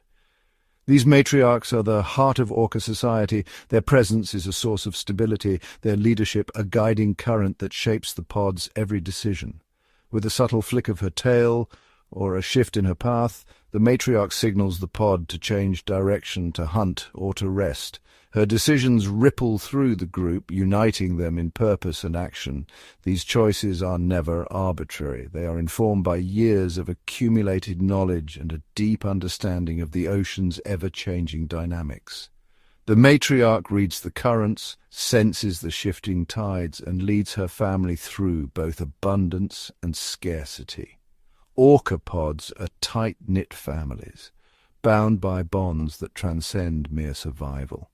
These matriarchs are the heart of orca society. Their presence is a source of stability, their leadership a guiding current that shapes the pod's every decision. With a subtle flick of her tail or a shift in her path, the matriarch signals the pod to change direction, to hunt, or to rest. Her decisions ripple through the group, uniting them in purpose and action. These choices are never arbitrary. They are informed by years of accumulated knowledge and a deep understanding of the ocean's ever-changing dynamics. The matriarch reads the currents, senses the shifting tides, and leads her family through both abundance and scarcity. Orca pods are tight-knit families, bound by bonds that transcend mere survival.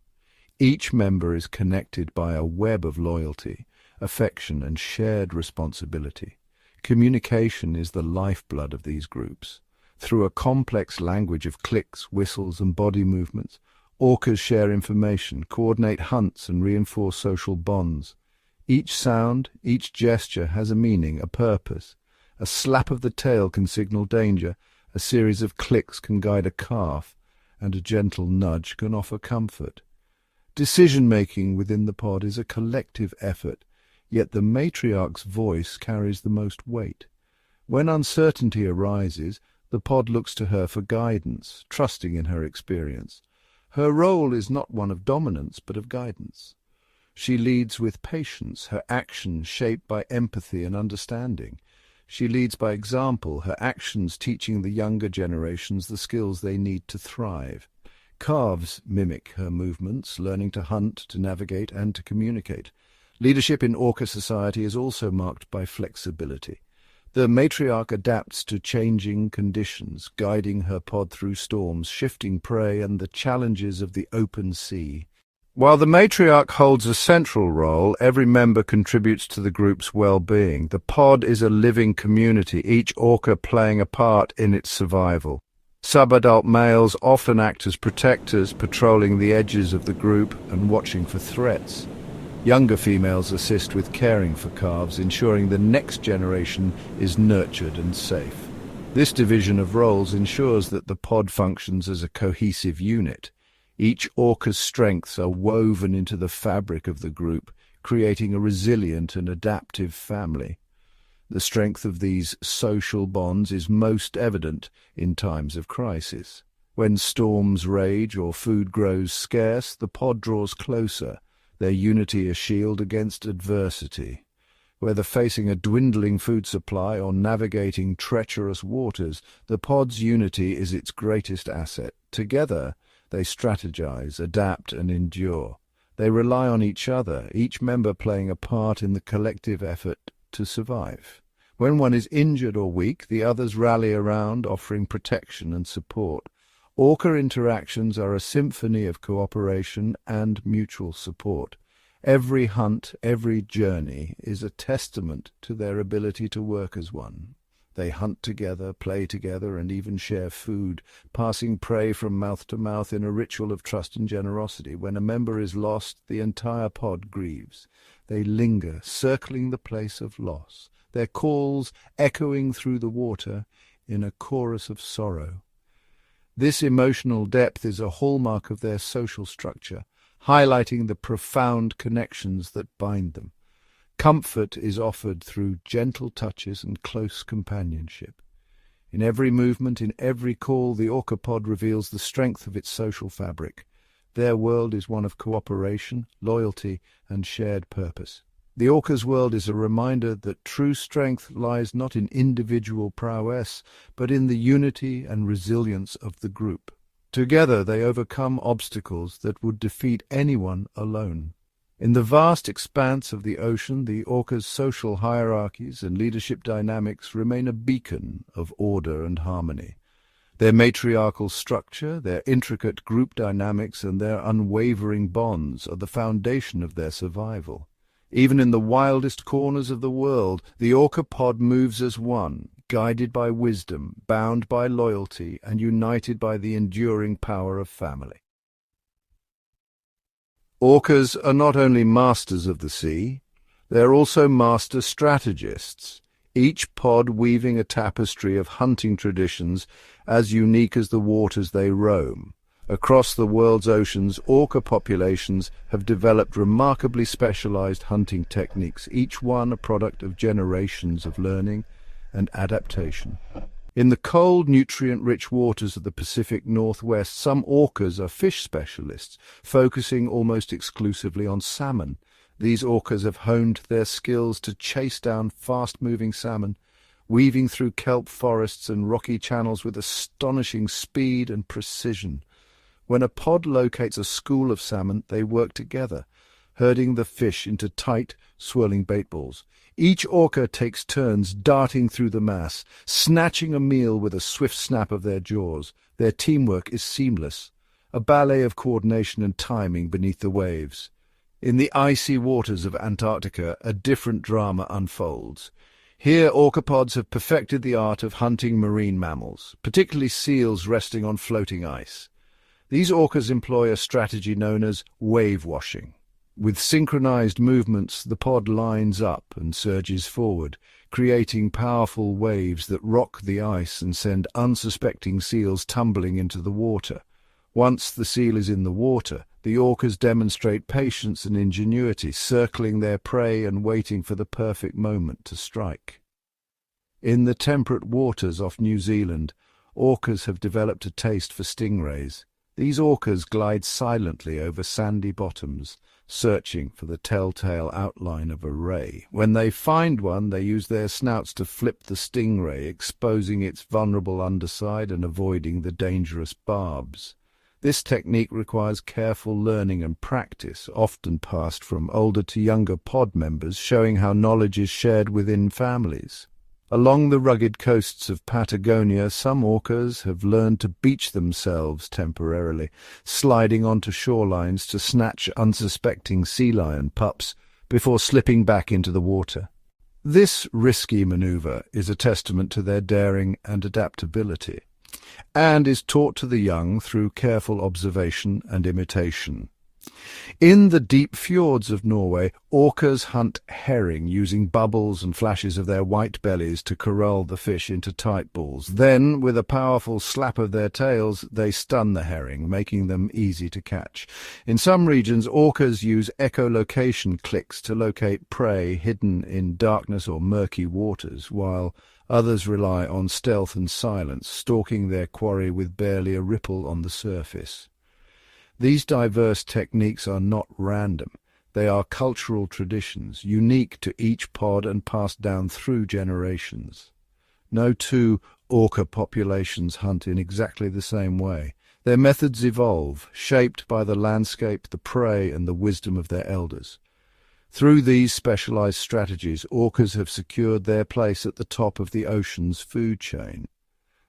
Each member is connected by a web of loyalty, affection, and shared responsibility. Communication is the lifeblood of these groups. Through a complex language of clicks, whistles, and body movements, orcas share information, coordinate hunts, and reinforce social bonds. Each sound, each gesture has a meaning, a purpose. A slap of the tail can signal danger, a series of clicks can guide a calf, and a gentle nudge can offer comfort. Decision-making within the pod is a collective effort, yet the matriarch's voice carries the most weight. When uncertainty arises, the pod looks to her for guidance, trusting in her experience. Her role is not one of dominance, but of guidance. She leads with patience, her actions shaped by empathy and understanding. She leads by example, her actions teaching the younger generations the skills they need to thrive. Calves mimic her movements, learning to hunt, to navigate, and to communicate. Leadership in orca society is also marked by flexibility. The matriarch adapts to changing conditions, guiding her pod through storms, shifting prey, and the challenges of the open sea. While the matriarch holds a central role, every member contributes to the group's well-being. The pod is a living community, each orca playing a part in its survival. Subadult males often act as protectors, patrolling the edges of the group and watching for threats. Younger females assist with caring for calves, ensuring the next generation is nurtured and safe. This division of roles ensures that the pod functions as a cohesive unit. Each orca's strengths are woven into the fabric of the group, creating a resilient and adaptive family. The strength of these social bonds is most evident in times of crisis. When storms rage or food grows scarce, the pod draws closer, their unity a shield against adversity. Whether facing a dwindling food supply or navigating treacherous waters, the pod's unity is its greatest asset. Together, they strategize, adapt, and endure. They rely on each other, each member playing a part in the collective effort to survive. When one is injured or weak, the others rally around, offering protection and support. Orca interactions are a symphony of cooperation and mutual support. Every hunt, every journey is a testament to their ability to work as one. They hunt together, play together, and even share food, passing prey from mouth to mouth in a ritual of trust and generosity. When a member is lost, the entire pod grieves. They linger, circling the place of loss, their calls echoing through the water in a chorus of sorrow. This emotional depth is a hallmark of their social structure, highlighting the profound connections that bind them. Comfort is offered through gentle touches and close companionship. In every movement, in every call, the orca pod reveals the strength of its social fabric. Their world is one of cooperation, loyalty, and shared purpose. The orca's world is a reminder that true strength lies not in individual prowess, but in the unity and resilience of the group. Together they overcome obstacles that would defeat anyone alone. In the vast expanse of the ocean, the orca's social hierarchies and leadership dynamics remain a beacon of order and harmony. Their matriarchal structure, their intricate group dynamics, and their unwavering bonds are the foundation of their survival. Even in the wildest corners of the world, the orca pod moves as one, guided by wisdom, bound by loyalty, and united by the enduring power of family. Orcas are not only masters of the sea, they are also master strategists, each pod weaving a tapestry of hunting traditions as unique as the waters they roam. Across the world's oceans, orca populations have developed remarkably specialized hunting techniques, each one a product of generations of learning and adaptation. In the cold, nutrient-rich waters of the Pacific Northwest, some orcas are fish specialists, focusing almost exclusively on salmon. These orcas have honed their skills to chase down fast-moving salmon, weaving through kelp forests and rocky channels with astonishing speed and precision. When a pod locates a school of salmon, they work together, herding the fish into tight, swirling bait balls. Each orca takes turns darting through the mass, snatching a meal with a swift snap of their jaws. Their teamwork is seamless, a ballet of coordination and timing beneath the waves. In the icy waters of Antarctica, a different drama unfolds. Here, orca pods have perfected the art of hunting marine mammals, particularly seals resting on floating ice. These orcas employ a strategy known as wave washing. With synchronized movements, the pod lines up and surges forward, creating powerful waves that rock the ice and send unsuspecting seals tumbling into the water. Once the seal is in the water, the orcas demonstrate patience and ingenuity, circling their prey and waiting for the perfect moment to strike. In the temperate waters off New Zealand, orcas have developed a taste for stingrays. These orcas glide silently over sandy bottoms, searching for the telltale outline of a ray. When they find one, they use their snouts to flip the stingray, exposing its vulnerable underside and avoiding the dangerous barbs. This technique requires careful learning and practice, often passed from older to younger pod members, showing how knowledge is shared within families. Along the rugged coasts of Patagonia, some orcas have learned to beach themselves temporarily, sliding onto shorelines to snatch unsuspecting sea lion pups before slipping back into the water. This risky maneuver is a testament to their daring and adaptability, and is taught to the young through careful observation and imitation. In the deep fjords of Norway, orcas hunt herring using bubbles and flashes of their white bellies to corral the fish into tight balls. Then, with a powerful slap of their tails, they stun the herring, making them easy to catch. In some regions, orcas use echolocation clicks to locate prey hidden in darkness or murky waters, while others rely on stealth and silence, stalking their quarry with barely a ripple on the surface. These diverse techniques are not random. They are cultural traditions, unique to each pod and passed down through generations. No two orca populations hunt in exactly the same way. Their methods evolve, shaped by the landscape, the prey, and the wisdom of their elders. Through these specialized strategies, orcas have secured their place at the top of the ocean's food chain.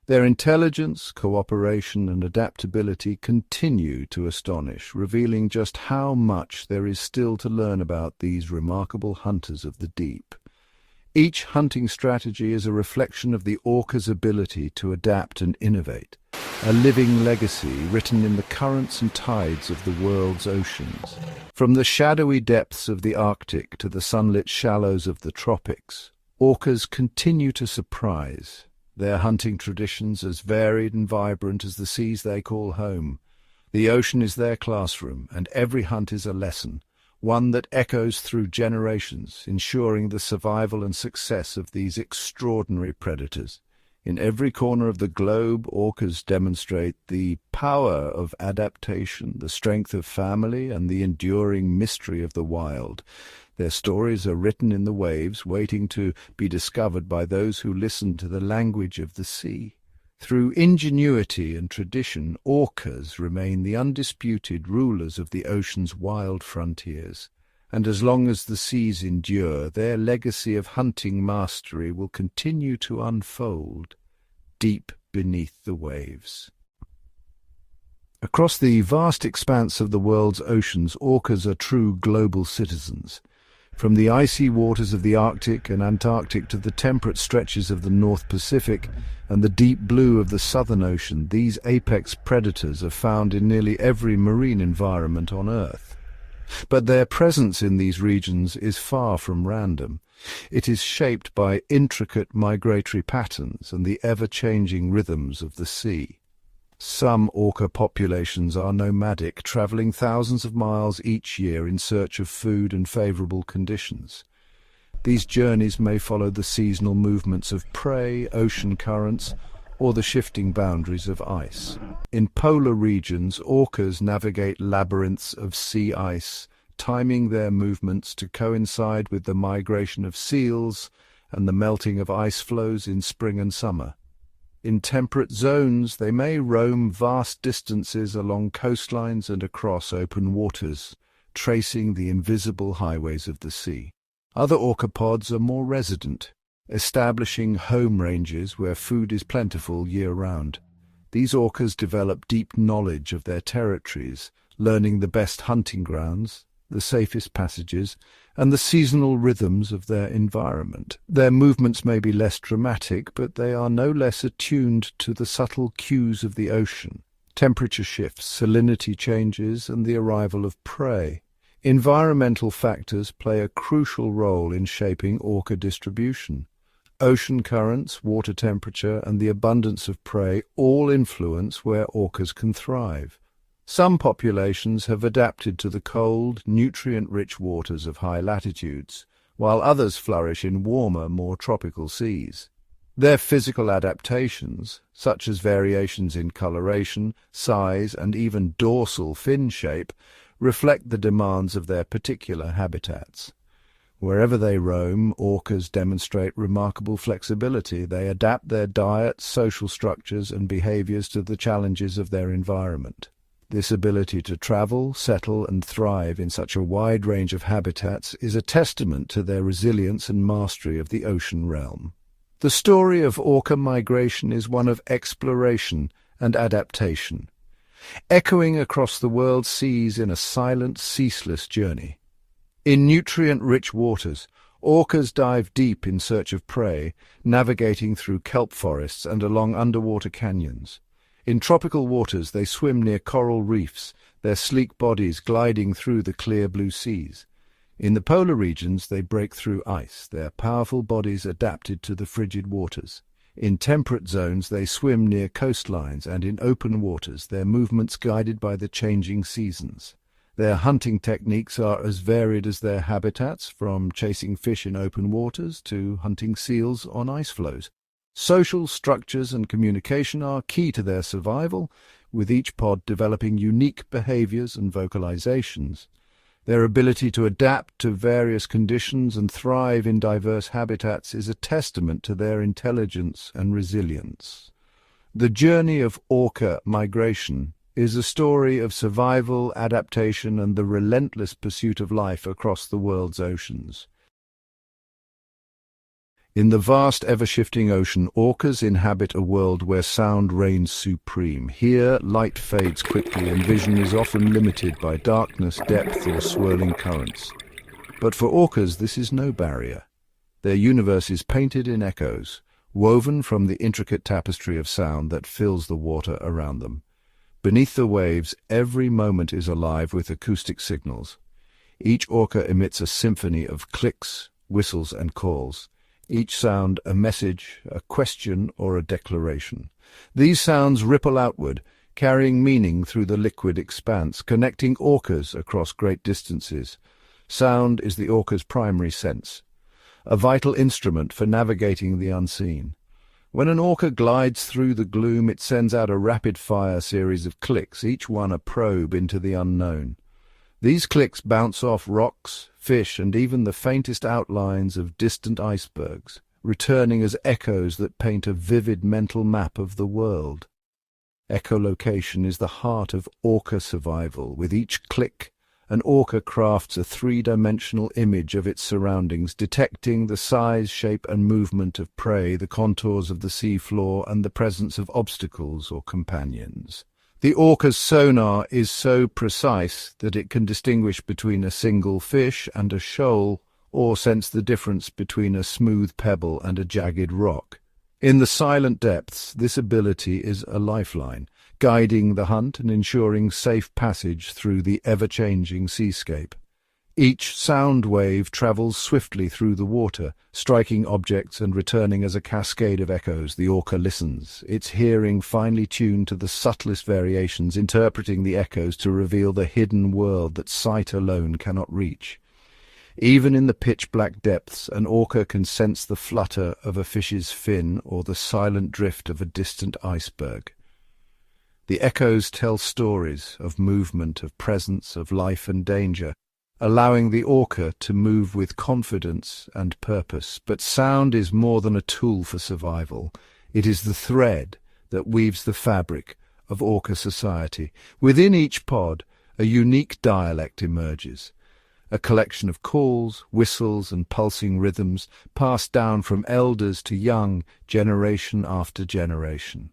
Their intelligence, cooperation, and adaptability continue to astonish, revealing just how much there is still to learn about these remarkable hunters of the deep. Each hunting strategy is a reflection of the orca's ability to adapt and innovate, a living legacy written in the currents and tides of the world's oceans. From the shadowy depths of the Arctic to the sunlit shallows of the tropics, orcas continue to surprise, their hunting traditions as varied and vibrant as the seas they call home. The ocean is their classroom, and every hunt is a lesson, one that echoes through generations, ensuring the survival and success of these extraordinary predators. In every corner of the globe, orcas demonstrate the power of adaptation, the strength of family, and the enduring mystery of the wild. Their stories are written in the waves, waiting to be discovered by those who listen to the language of the sea. Through ingenuity and tradition, orcas remain the undisputed rulers of the ocean's wild frontiers. And as long as the seas endure, their legacy of hunting mastery will continue to unfold deep beneath the waves. Across the vast expanse of the world's oceans, orcas are true global citizens. From the icy waters of the Arctic and Antarctic to the temperate stretches of the North Pacific and the deep blue of the Southern Ocean, these apex predators are found in nearly every marine environment on Earth. But their presence in these regions is far from random. It is shaped by intricate migratory patterns and the ever-changing rhythms of the sea. Some orca populations are nomadic, traveling thousands of miles each year in search of food and favorable conditions. These journeys may follow the seasonal movements of prey, ocean currents, or the shifting boundaries of ice. In polar regions, orcas navigate labyrinths of sea ice, timing their movements to coincide with the migration of seals and the melting of ice flows in spring and summer. In temperate zones, they may roam vast distances along coastlines and across open waters, tracing the invisible highways of the sea. Other orca pods are more resident, establishing home ranges where food is plentiful year-round. These orcas develop deep knowledge of their territories, learning the best hunting grounds, the safest passages, and the seasonal rhythms of their environment. Their movements may be less dramatic, but they are no less attuned to the subtle cues of the ocean: temperature shifts, salinity changes, and the arrival of prey. Environmental factors play a crucial role in shaping orca distribution. Ocean currents, water temperature, and the abundance of prey all influence where orcas can thrive. Some populations have adapted to the cold, nutrient-rich waters of high latitudes, while others flourish in warmer, more tropical seas. Their physical adaptations, such as variations in coloration, size, and even dorsal fin shape, reflect the demands of their particular habitats. Wherever they roam, orcas demonstrate remarkable flexibility. They adapt their diets, social structures, and behaviors to the challenges of their environment. This ability to travel, settle, and thrive in such a wide range of habitats is a testament to their resilience and mastery of the ocean realm. The story of orca migration is one of exploration and adaptation, echoing across the world's seas in a silent, ceaseless journey. In nutrient-rich waters, orcas dive deep in search of prey, navigating through kelp forests and along underwater canyons. In tropical waters, they swim near coral reefs, their sleek bodies gliding through the clear blue seas. In the polar regions, they break through ice, their powerful bodies adapted to the frigid waters. In temperate zones, they swim near coastlines, and in open waters, their movements guided by the changing seasons. Their hunting techniques are as varied as their habitats, from chasing fish in open waters to hunting seals on ice floes. Social structures and communication are key to their survival, with each pod developing unique behaviors and vocalizations. Their ability to adapt to various conditions and thrive in diverse habitats is a testament to their intelligence and resilience. The journey of orca migration is a story of survival, adaptation, and the relentless pursuit of life across the world's oceans. In the vast, ever-shifting ocean, orcas inhabit a world where sound reigns supreme. Here, light fades quickly and vision is often limited by darkness, depth, or swirling currents. But for orcas, this is no barrier. Their universe is painted in echoes, woven from the intricate tapestry of sound that fills the water around them. Beneath the waves, every moment is alive with acoustic signals. Each orca emits a symphony of clicks, whistles, and calls. Each sound a message, a question, or a declaration. These sounds ripple outward, carrying meaning through the liquid expanse, connecting orcas across great distances. Sound is the orca's primary sense, a vital instrument for navigating the unseen. When an orca glides through the gloom, it sends out a rapid-fire series of clicks, each one a probe into the unknown. These clicks bounce off rocks, fish, and even the faintest outlines of distant icebergs, returning as echoes that paint a vivid mental map of the world. Echolocation is the heart of orca survival. With each click, an orca crafts a three-dimensional image of its surroundings, detecting the size, shape, and movement of prey, the contours of the seafloor, and the presence of obstacles or companions. The orca's sonar is so precise that it can distinguish between a single fish and a shoal, or sense the difference between a smooth pebble and a jagged rock. In the silent depths, this ability is a lifeline, guiding the hunt and ensuring safe passage through the ever-changing seascape. Each sound wave travels swiftly through the water, striking objects and returning as a cascade of echoes. The orca listens, its hearing finely tuned to the subtlest variations, interpreting the echoes to reveal the hidden world that sight alone cannot reach. Even in the pitch-black depths, an orca can sense the flutter of a fish's fin or the silent drift of a distant iceberg. The echoes tell stories of movement, of presence, of life and danger, allowing the orca to move with confidence and purpose. But sound is more than a tool for survival. It is the thread that weaves the fabric of orca society. Within each pod, a unique dialect emerges, a collection of calls, whistles, and pulsing rhythms passed down from elders to young, generation after generation.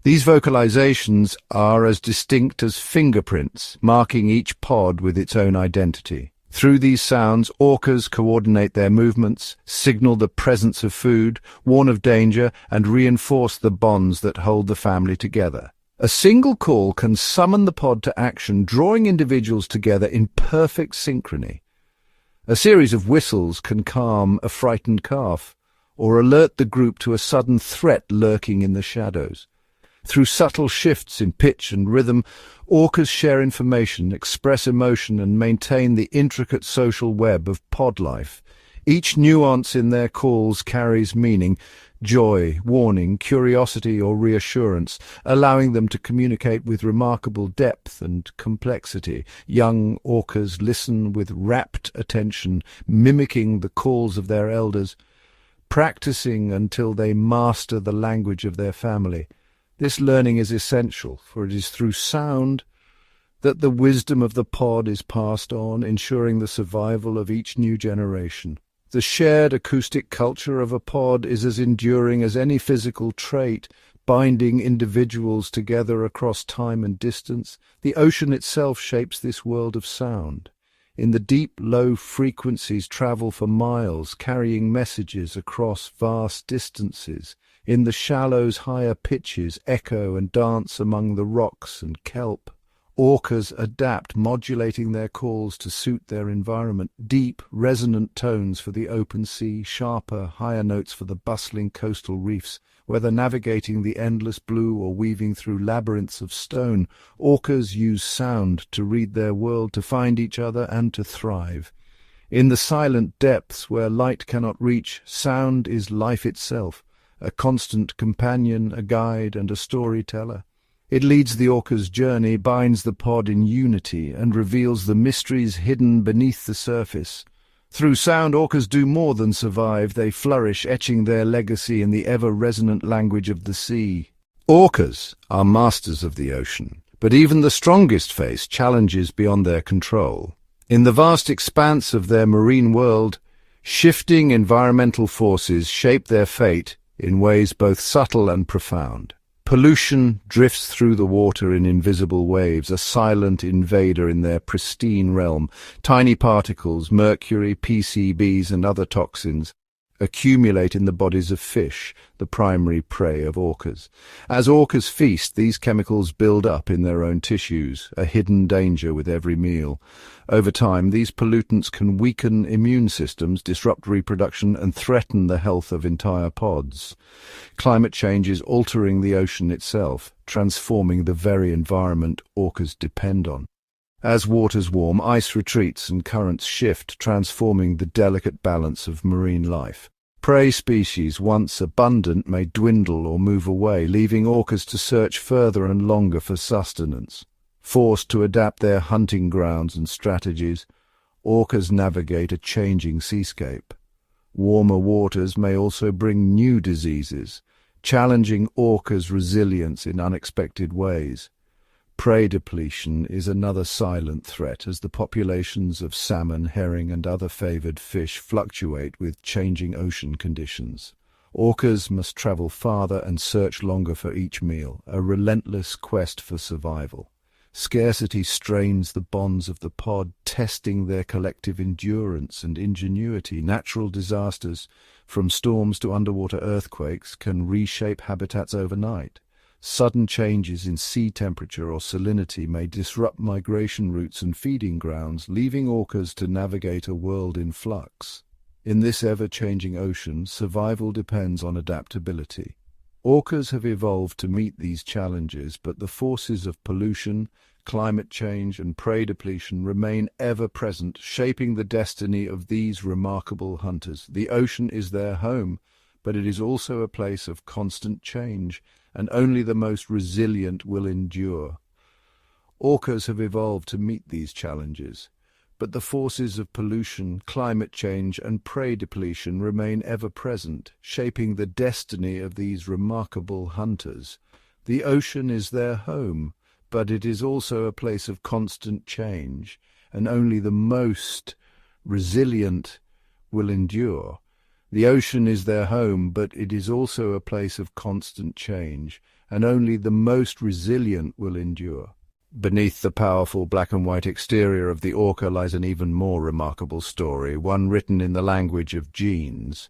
These vocalizations are as distinct as fingerprints, marking each pod with its own identity. Through these sounds, orcas coordinate their movements, signal the presence of food, warn of danger, and reinforce the bonds that hold the family together. A single call can summon the pod to action, drawing individuals together in perfect synchrony. A series of whistles can calm a frightened calf, or alert the group to a sudden threat lurking in the shadows. Through subtle shifts in pitch and rhythm, orcas share information, express emotion, and maintain the intricate social web of pod life. Each nuance in their calls carries meaning, joy, warning, curiosity, or reassurance, allowing them to communicate with remarkable depth and complexity. Young orcas listen with rapt attention, mimicking the calls of their elders, practicing until they master the language of their family. This learning is essential, for it is through sound that the wisdom of the pod is passed on, ensuring the survival of each new generation. The shared acoustic culture of a pod is as enduring as any physical trait, binding individuals together across time and distance. The ocean itself shapes this world of sound. In the deep, low frequencies travel for miles, carrying messages across vast distances. In the shallows, higher pitches echo and dance among the rocks and kelp. Orcas adapt, modulating their calls to suit their environment. Deep, resonant tones for the open sea, sharper, higher notes for the bustling coastal reefs. Whether navigating the endless blue or weaving through labyrinths of stone, orcas use sound to read their world, to find each other, and to thrive. In the silent depths where light cannot reach, sound is life itself, a constant companion, a guide, and a storyteller. It leads the orca's journey, binds the pod in unity, and reveals the mysteries hidden beneath the surface. Through sound, orcas do more than survive. They flourish, etching their legacy in the ever-resonant language of the sea. Orcas are masters of the ocean, but even the strongest face challenges beyond their control. In the vast expanse of their marine world, shifting environmental forces shape their fate in ways both subtle and profound. Pollution drifts through the water in invisible waves, a silent invader in their pristine realm. Tiny particles, mercury, PCBs, and other toxins accumulate in the bodies of fish, the primary prey of orcas. As orcas feast, these chemicals build up in their own tissues, a hidden danger with every meal. Over time, these pollutants can weaken immune systems, disrupt reproduction, and threaten the health of entire pods. Climate change is altering the ocean itself, transforming the very environment orcas depend on. As waters warm, ice retreats and currents shift, transforming the delicate balance of marine life. Prey species, once abundant, may dwindle or move away, leaving orcas to search further and longer for sustenance. Forced to adapt their hunting grounds and strategies, orcas navigate a changing seascape. Warmer waters may also bring new diseases, challenging orcas' resilience in unexpected ways. Prey depletion is another silent threat as the populations of salmon, herring, and other favored fish fluctuate with changing ocean conditions. Orcas must travel farther and search longer for each meal, a relentless quest for survival. Scarcity strains the bonds of the pod, testing their collective endurance and ingenuity. Natural disasters, from storms to underwater earthquakes, can reshape habitats overnight. Sudden changes in sea temperature or salinity may disrupt migration routes and feeding grounds, leaving orcas to navigate a world in flux. In this ever-changing ocean, survival depends on adaptability. Orcas have evolved to meet these challenges, but the forces of pollution, climate change, and prey depletion remain ever present, shaping the destiny of these remarkable hunters. The ocean is their home, but it is also a place of constant change, and only the most resilient will endure. Orcas have evolved to meet these challenges, but the forces of pollution, climate change, and prey depletion remain ever present, shaping the destiny of these remarkable hunters. The ocean is their home, but it is also a place of constant change, and only the most resilient will endure. The ocean is their home, but it is also a place of constant change, and only the most resilient will endure. Beneath the powerful black and white exterior of the orca lies an even more remarkable story, one written in the language of genes.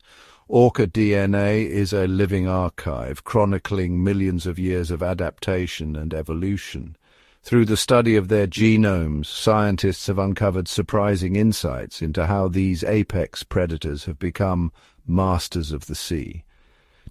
Orca DNA is a living archive, chronicling millions of years of adaptation and evolution. Through the study of their genomes, scientists have uncovered surprising insights into how these apex predators have become masters of the sea.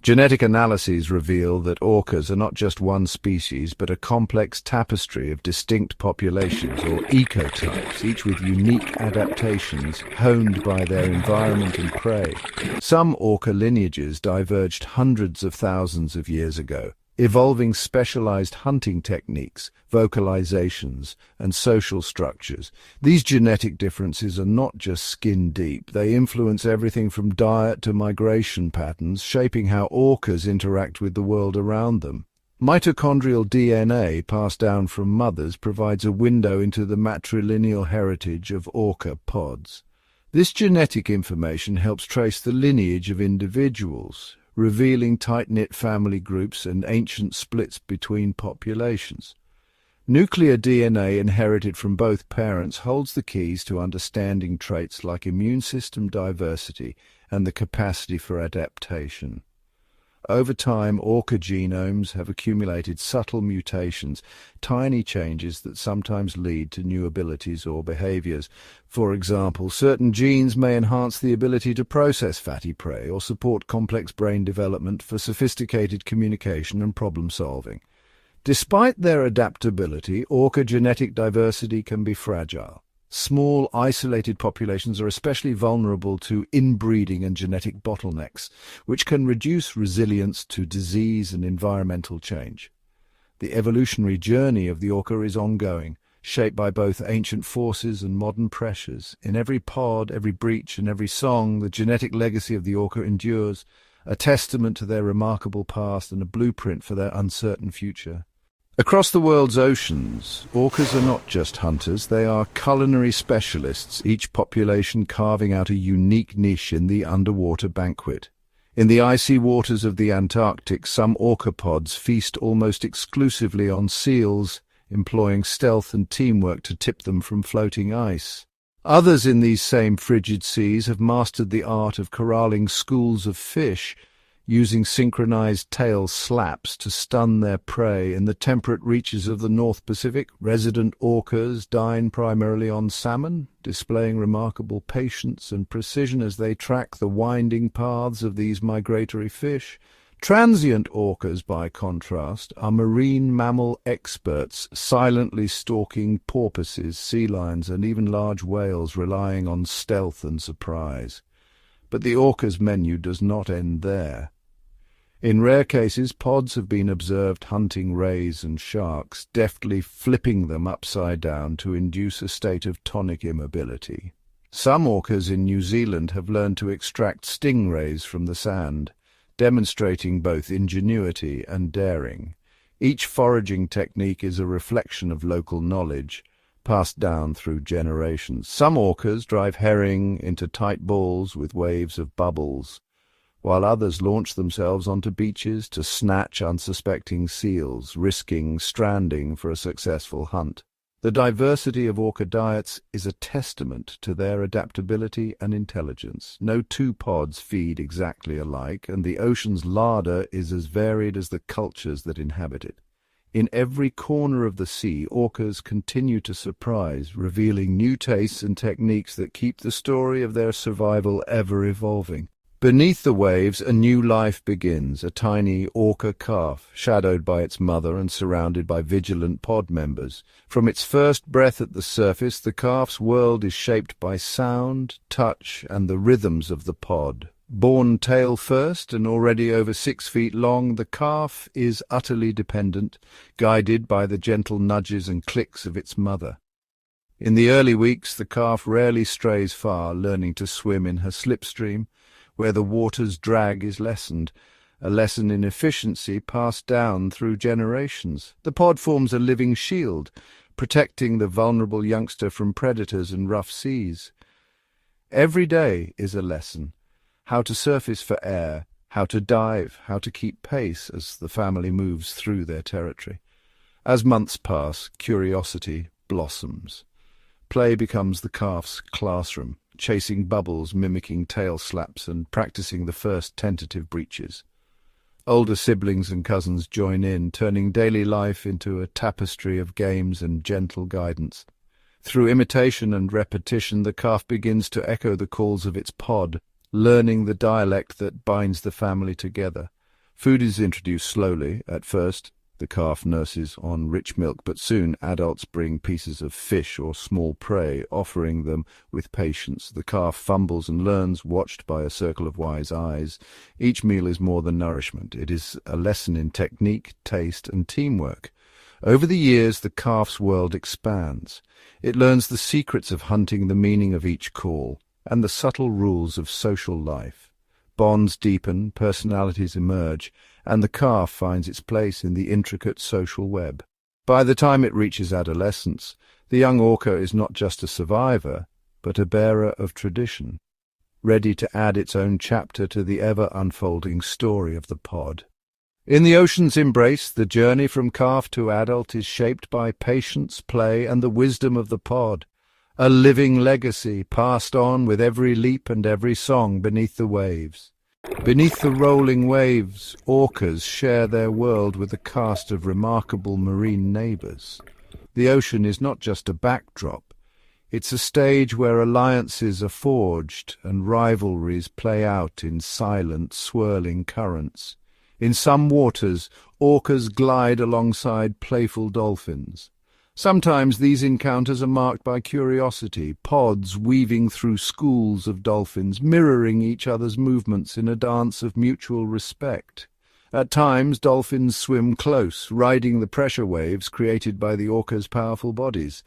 Genetic analyses reveal that orcas are not just one species, but a complex tapestry of distinct populations or ecotypes, each with unique adaptations honed by their environment and prey. Some orca lineages diverged hundreds of thousands of years ago, evolving specialized hunting techniques, vocalizations, and social structures. These genetic differences are not just skin-deep. They influence everything from diet to migration patterns, shaping how orcas interact with the world around them. Mitochondrial DNA passed down from mothers provides a window into the matrilineal heritage of orca pods. This genetic information helps trace the lineage of individuals, revealing tight-knit family groups and ancient splits between populations. Nuclear DNA inherited from both parents holds the keys to understanding traits like immune system diversity and the capacity for adaptation. Over time, orca genomes have accumulated subtle mutations, tiny changes that sometimes lead to new abilities or behaviors. For example, certain genes may enhance the ability to process fatty prey or support complex brain development for sophisticated communication and problem-solving. Despite their adaptability, orca genetic diversity can be fragile. Small, isolated populations are especially vulnerable to inbreeding and genetic bottlenecks, which can reduce resilience to disease and environmental change. The evolutionary journey of the orca is ongoing, shaped by both ancient forces and modern pressures. In every pod, every breach, and every song, the genetic legacy of the orca endures, a testament to their remarkable past and a blueprint for their uncertain future. Across the world's oceans, orcas are not just hunters, they are culinary specialists, each population carving out a unique niche in the underwater banquet. In the icy waters of the Antarctic, some orca pods feast almost exclusively on seals, employing stealth and teamwork to tip them from floating ice. Others in these same frigid seas have mastered the art of corralling schools of fish, using synchronized tail slaps to stun their prey. In the temperate reaches of the North Pacific, resident orcas dine primarily on salmon, displaying remarkable patience and precision as they track the winding paths of these migratory fish. Transient orcas, by contrast, are marine mammal experts, silently stalking porpoises, sea lions, and even large whales, relying on stealth and surprise. But the orca's menu does not end there. In rare cases, pods have been observed hunting rays and sharks, deftly flipping them upside down to induce a state of tonic immobility. Some orcas in New Zealand have learned to extract stingrays from the sand, demonstrating both ingenuity and daring. Each foraging technique is a reflection of local knowledge, passed down through generations. Some orcas drive herring into tight balls with waves of bubbles, while others launch themselves onto beaches to snatch unsuspecting seals, risking stranding for a successful hunt. The diversity of orca diets is a testament to their adaptability and intelligence. No two pods feed exactly alike, and the ocean's larder is as varied as the cultures that inhabit it. In every corner of the sea, orcas continue to surprise, revealing new tastes and techniques that keep the story of their survival ever evolving. Beneath the waves, a new life begins, a tiny orca calf, shadowed by its mother and surrounded by vigilant pod members. From its first breath at the surface, the calf's world is shaped by sound, touch, and the rhythms of the pod. Born tail first and already over 6 feet long, the calf is utterly dependent, guided by the gentle nudges and clicks of its mother. In the early weeks, the calf rarely strays far, learning to swim in her slipstream, where the water's drag is lessened, a lesson in efficiency passed down through generations. The pod forms a living shield, protecting the vulnerable youngster from predators and rough seas. Every day is a lesson: how to surface for air, how to dive, how to keep pace as the family moves through their territory. As months pass, curiosity blossoms. Play becomes the calf's classroom, chasing bubbles, mimicking tail slaps, and practicing the first tentative breaches. Older siblings and cousins join in, turning daily life into a tapestry of games and gentle guidance. Through imitation and repetition, the calf begins to echo the calls of its pod, learning the dialect that binds the family together. Food is introduced slowly. At first, the calf nurses on rich milk, but soon adults bring pieces of fish or small prey, offering them with patience. The calf fumbles and learns, watched by a circle of wise eyes. Each meal is more than nourishment. It is a lesson in technique, taste, and teamwork. Over the years, the calf's world expands. It learns the secrets of hunting, the meaning of each call, and the subtle rules of social life. Bonds deepen, personalities emerge, and the calf finds its place in the intricate social web. By the time it reaches adolescence, the young orca is not just a survivor, but a bearer of tradition, ready to add its own chapter to the ever-unfolding story of the pod. In the ocean's embrace, the journey from calf to adult is shaped by patience, play, and the wisdom of the pod, a living legacy passed on with every leap and every song beneath the waves. Beneath the rolling waves, orcas share their world with a cast of remarkable marine neighbors. The ocean is not just a backdrop. It's a stage where alliances are forged and rivalries play out in silent, swirling currents. In some waters, orcas glide alongside playful dolphins. Sometimes these encounters are marked by curiosity, pods weaving through schools of dolphins, mirroring each other's movements in a dance of mutual respect. At times, dolphins swim close, riding the pressure waves created by the orca's powerful bodies,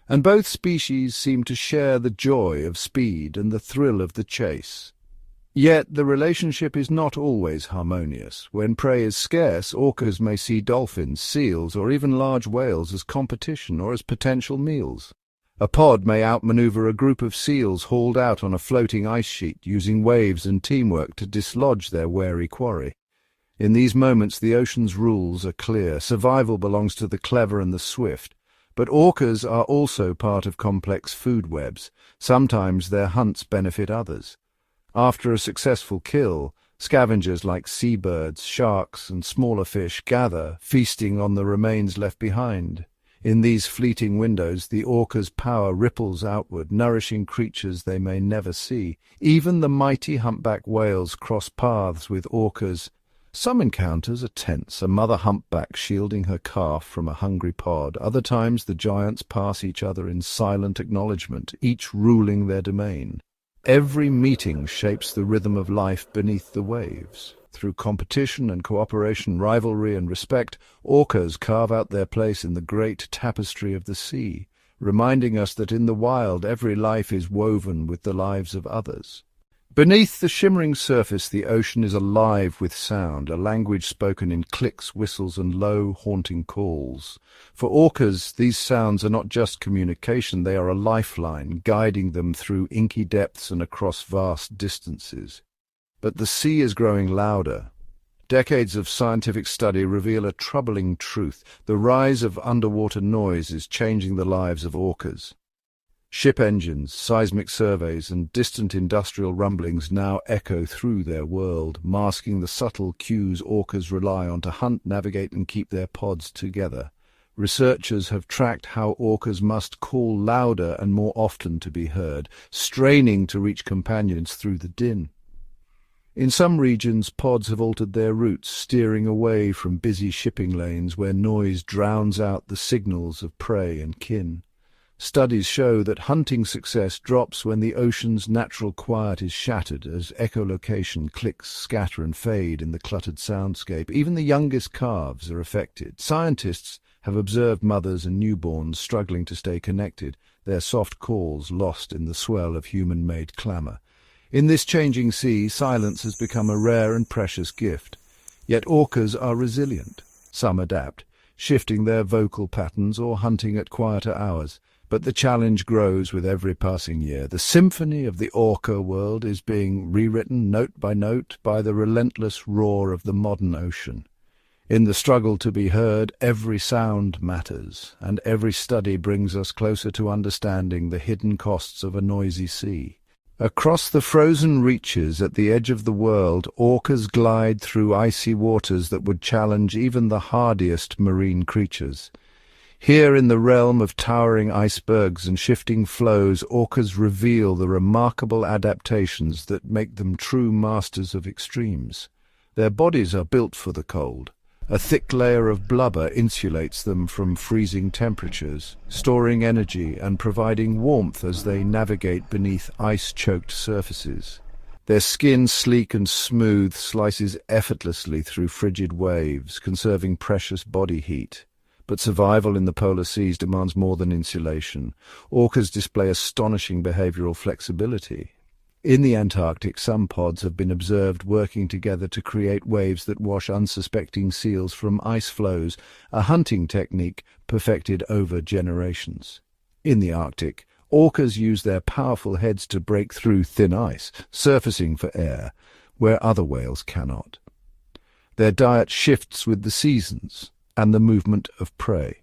and both species seem to share the joy of speed and the thrill of the chase. Yet the relationship is not always harmonious. When prey is scarce, orcas may see dolphins, seals, or even large whales as competition or as potential meals. A pod may outmaneuver a group of seals hauled out on a floating ice sheet, using waves and teamwork to dislodge their wary quarry. In these moments, the ocean's rules are clear. Survival belongs to the clever and the swift. But orcas are also part of complex food webs. Sometimes their hunts benefit others. After a successful kill, scavengers like seabirds, sharks, and smaller fish gather, feasting on the remains left behind. In these fleeting windows, the orca's power ripples outward, nourishing creatures they may never see. Even the mighty humpback whales cross paths with orcas. Some encounters are tense, a mother humpback shielding her calf from a hungry pod. Other times the giants pass each other in silent acknowledgement, each ruling their domain. Every meeting shapes the rhythm of life beneath the waves. Through competition and cooperation, rivalry and respect, orcas carve out their place in the great tapestry of the sea, reminding us that in the wild every life is woven with the lives of others. Beneath the shimmering surface, the ocean is alive with sound, a language spoken in clicks, whistles, and low, haunting calls. For orcas, these sounds are not just communication, they are a lifeline, guiding them through inky depths and across vast distances. But the sea is growing louder. Decades of scientific study reveal a troubling truth. The rise of underwater noise is changing the lives of orcas. Ship engines, seismic surveys, and distant industrial rumblings now echo through their world, masking the subtle cues orcas rely on to hunt, navigate, and keep their pods together. Researchers have tracked how orcas must call louder and more often to be heard, straining to reach companions through the din. In some regions, pods have altered their routes, steering away from busy shipping lanes where noise drowns out the signals of prey and kin. Studies show that hunting success drops when the ocean's natural quiet is shattered as echolocation clicks scatter and fade in the cluttered soundscape. Even the youngest calves are affected. Scientists have observed mothers and newborns struggling to stay connected, their soft calls lost in the swell of human-made clamour. In this changing sea, silence has become a rare and precious gift. Yet orcas are resilient. Some adapt, shifting their vocal patterns or hunting at quieter hours. But the challenge grows with every passing year. The symphony of the orca world is being rewritten note by note by the relentless roar of the modern ocean. In the struggle to be heard, every sound matters, and every study brings us closer to understanding the hidden costs of a noisy sea. Across the frozen reaches at the edge of the world, orcas glide through icy waters that would challenge even the hardiest marine creatures. Here in the realm of towering icebergs and shifting flows, orcas reveal the remarkable adaptations that make them true masters of extremes. Their bodies are built for the cold. A thick layer of blubber insulates them from freezing temperatures, storing energy and providing warmth as they navigate beneath ice-choked surfaces. Their skin, sleek and smooth, slices effortlessly through frigid waves, conserving precious body heat. But survival in the polar seas demands more than insulation. Orcas display astonishing behavioral flexibility. In the Antarctic, some pods have been observed working together to create waves that wash unsuspecting seals from ice floes, a hunting technique perfected over generations. In the Arctic, orcas use their powerful heads to break through thin ice, surfacing for air, where other whales cannot. Their diet shifts with the seasons and the movement of prey.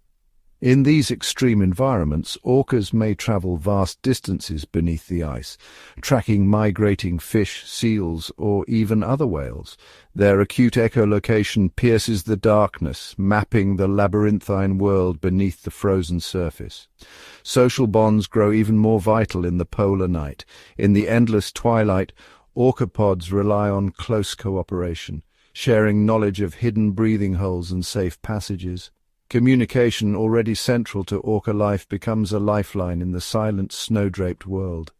In these extreme environments, orcas may travel vast distances beneath the ice, tracking migrating fish, seals, or even other whales. Their acute echolocation pierces the darkness, mapping the labyrinthine world beneath the frozen surface. Social bonds grow even more vital in the polar night. In the endless twilight, orca pods rely on close cooperation, sharing knowledge of hidden breathing holes and safe passages. Communication, already central to orca life, becomes a lifeline in the silent, snow-draped world.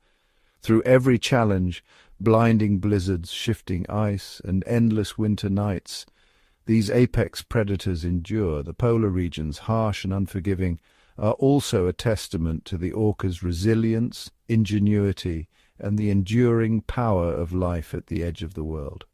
Through every challenge, blinding blizzards, shifting ice, and endless winter nights, these apex predators endure. The polar regions, harsh and unforgiving, are also a testament to the orca's resilience, ingenuity, and the enduring power of life at the edge of the world.